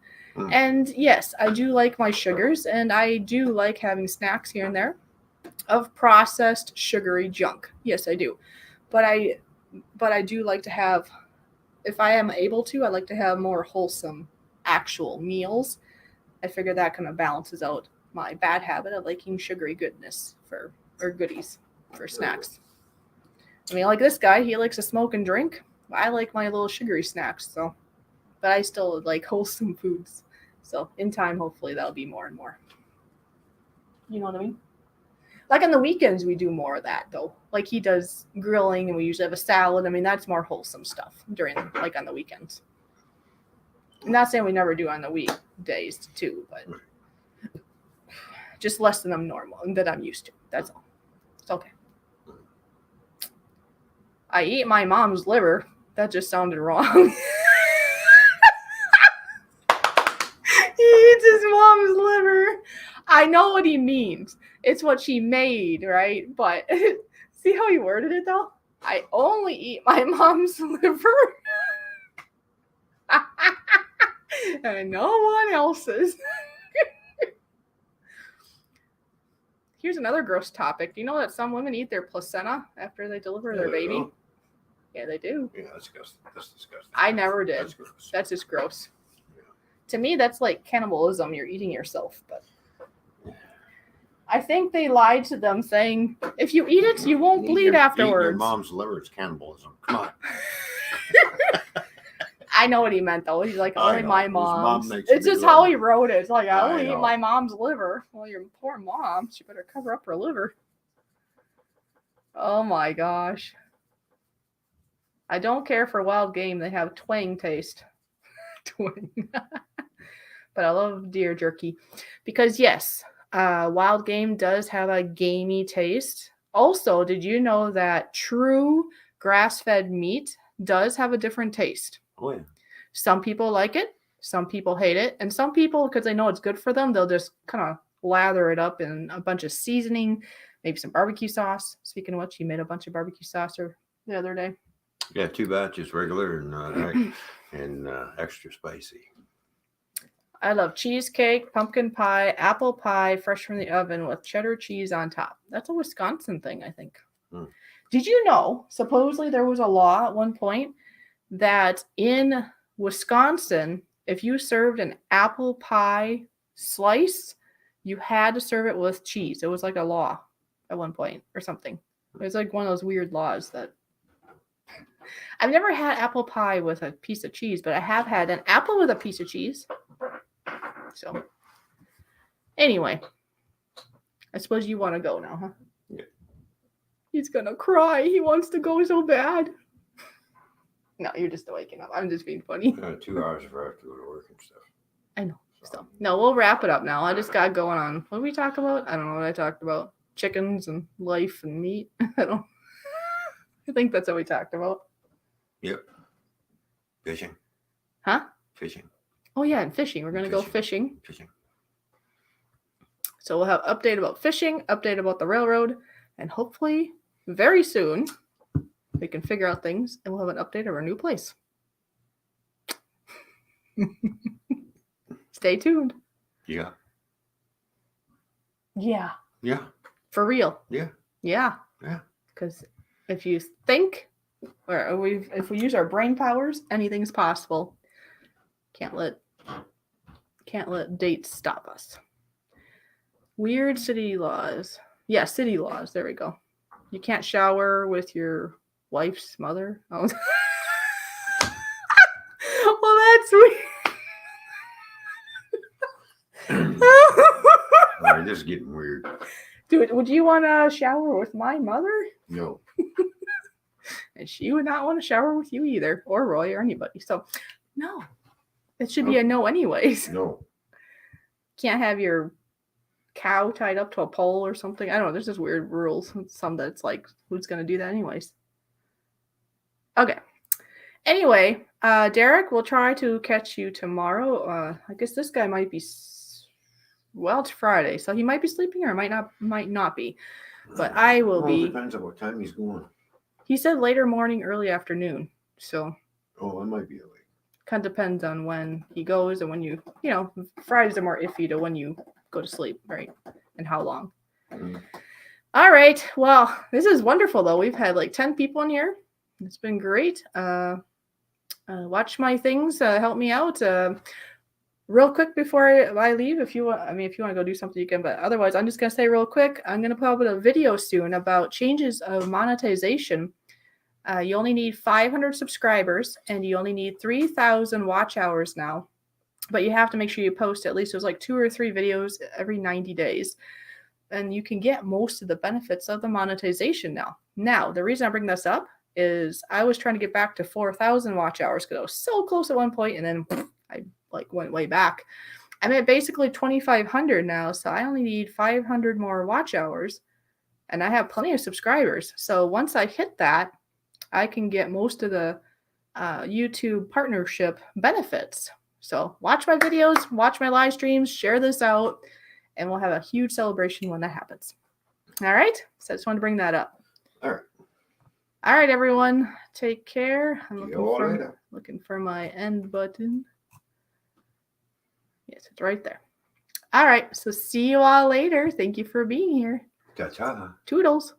And yes, I do like my sugars, and I do like having snacks here and there of processed sugary junk. Yes, I do. But I do like to have, if I am able to, I like to have more wholesome actual meals. I figure that kind of balances out my bad habit of liking sugary goodness or goodies for snacks. I mean, like this guy, he likes to smoke and drink. I like my little sugary snacks, but I still like wholesome foods. So in time, hopefully that'll be more and more. You know what I mean? Like on the weekends, we do more of that though. Like he does grilling, and we usually have a salad. I mean, that's more wholesome stuff on the weekends. I'm not saying we never do on the weekdays too, but just less than I'm used to. That's all. It's okay. I eat my mom's liver. That just sounded wrong. He eats his mom's liver. I know what he means. It's what she made, right? But see how he worded it, though? I only eat my mom's liver. And no one else's. Here's another gross topic. Do you know that some women eat their placenta after they deliver their baby? Go. Yeah, they do. Yeah, that's disgusting. I never did. That's gross. That's just gross. Yeah. To me, that's like cannibalism. You're eating yourself. But I think they lied to them saying, if you eat it, you won't bleed afterwards. Eating your mom's liver is cannibalism. Come on. I know what he meant, though. He's like, only my mom's. Mom it's just how he wrote it. It's like, I only know. eat my mom's liver. Well, your poor mom. She better cover up her liver. Oh, my gosh. I don't care for wild game. They have twang taste. Twang. But I love deer jerky. Because, yes, wild game does have a gamey taste. Also, did you know that true grass-fed meat does have a different taste? Oh, yeah. Some people like it. Some people hate it. And some people, because they know it's good for them, they'll just kind of lather it up in a bunch of seasoning, maybe some barbecue sauce. Speaking of which, you made a bunch of barbecue sauce the other day. Yeah, 2 batches, regular and extra spicy. I love cheesecake, pumpkin pie, apple pie, fresh from the oven with cheddar cheese on top. That's a Wisconsin thing, I think. Hmm. Did you know, supposedly there was a law at one point that in Wisconsin, if you served an apple pie slice, you had to serve it with cheese. It was like a law at one point or something. It was like one of those weird laws that I've never had apple pie with a piece of cheese, but I have had an apple with a piece of cheese. So, anyway, I suppose you want to go now, huh? Yeah. He's gonna cry. He wants to go so bad. No, you're just waking up. I'm just being funny. 2 hours before I have to go to work and stuff. I know. So, no, we'll wrap it up now. I just got going on. What did we talk about? I don't know what I talked about. Chickens and life and meat. I think that's what we talked about. Yep. Fishing. Huh? Fishing. Oh, yeah, and fishing. We're going to go fishing. Fishing. So we'll have update about fishing, update about the railroad, and hopefully very soon we can figure out things and we'll have an update of our new place. Stay tuned. Yeah. Yeah. Yeah. For real. Yeah. Yeah. Yeah. Because if you think, or if we use our brain powers, anything's possible. Can't let dates stop us. Weird city laws. Yeah, city laws. There we go. You can't shower with your wife's mother. Oh. Well, that's weird. All right, this is getting weird. Dude, would you want to shower with my mother? No. And she would not want to shower with you either, or Roy, or anybody. So, no. It should be a no anyways. No. Can't have your cow tied up to a pole or something. I don't know. There's just weird rules. Some that's like, who's going to do that anyways? Okay. Anyway, Derek, we'll try to catch you tomorrow. I guess this guy might be... Well, it's Friday, so he might be sleeping or might not be. But I will be. Depends on what time he's going. He said later morning, early afternoon. So. Oh, I might be awake. Kind of depends on when he goes and when Fridays are more iffy to when you go to sleep, right? And how long. Mm-hmm. All right. Well, this is wonderful, though. We've had like 10 people in here. It's been great. Watch my things. Help me out. Real quick before I leave, if you want to go do something, you can. But otherwise, I'm just going to say real quick, I'm going to put up a video soon about changes of monetization. You only need 500 subscribers, and you only need 3,000 watch hours now. But you have to make sure you post at least there's like 2 or 3 videos every 90 days. And you can get most of the benefits of the monetization now. Now, the reason I bring this up is I was trying to get back to 4,000 watch hours because I was so close at one point, and then I went way back. I'm at basically 2,500 now, so I only need 500 more watch hours, and I have plenty of subscribers. So once I hit that, I can get most of the YouTube partnership benefits. So watch my videos, watch my live streams, share this out, and we'll have a huge celebration when that happens. All right? So I just wanted to bring that up. All right. All right, everyone. Take care. I'm looking looking for my end button. Yes, it's right there. All right. So see you all later. Thank you for being here. Ta-ta. Toodles.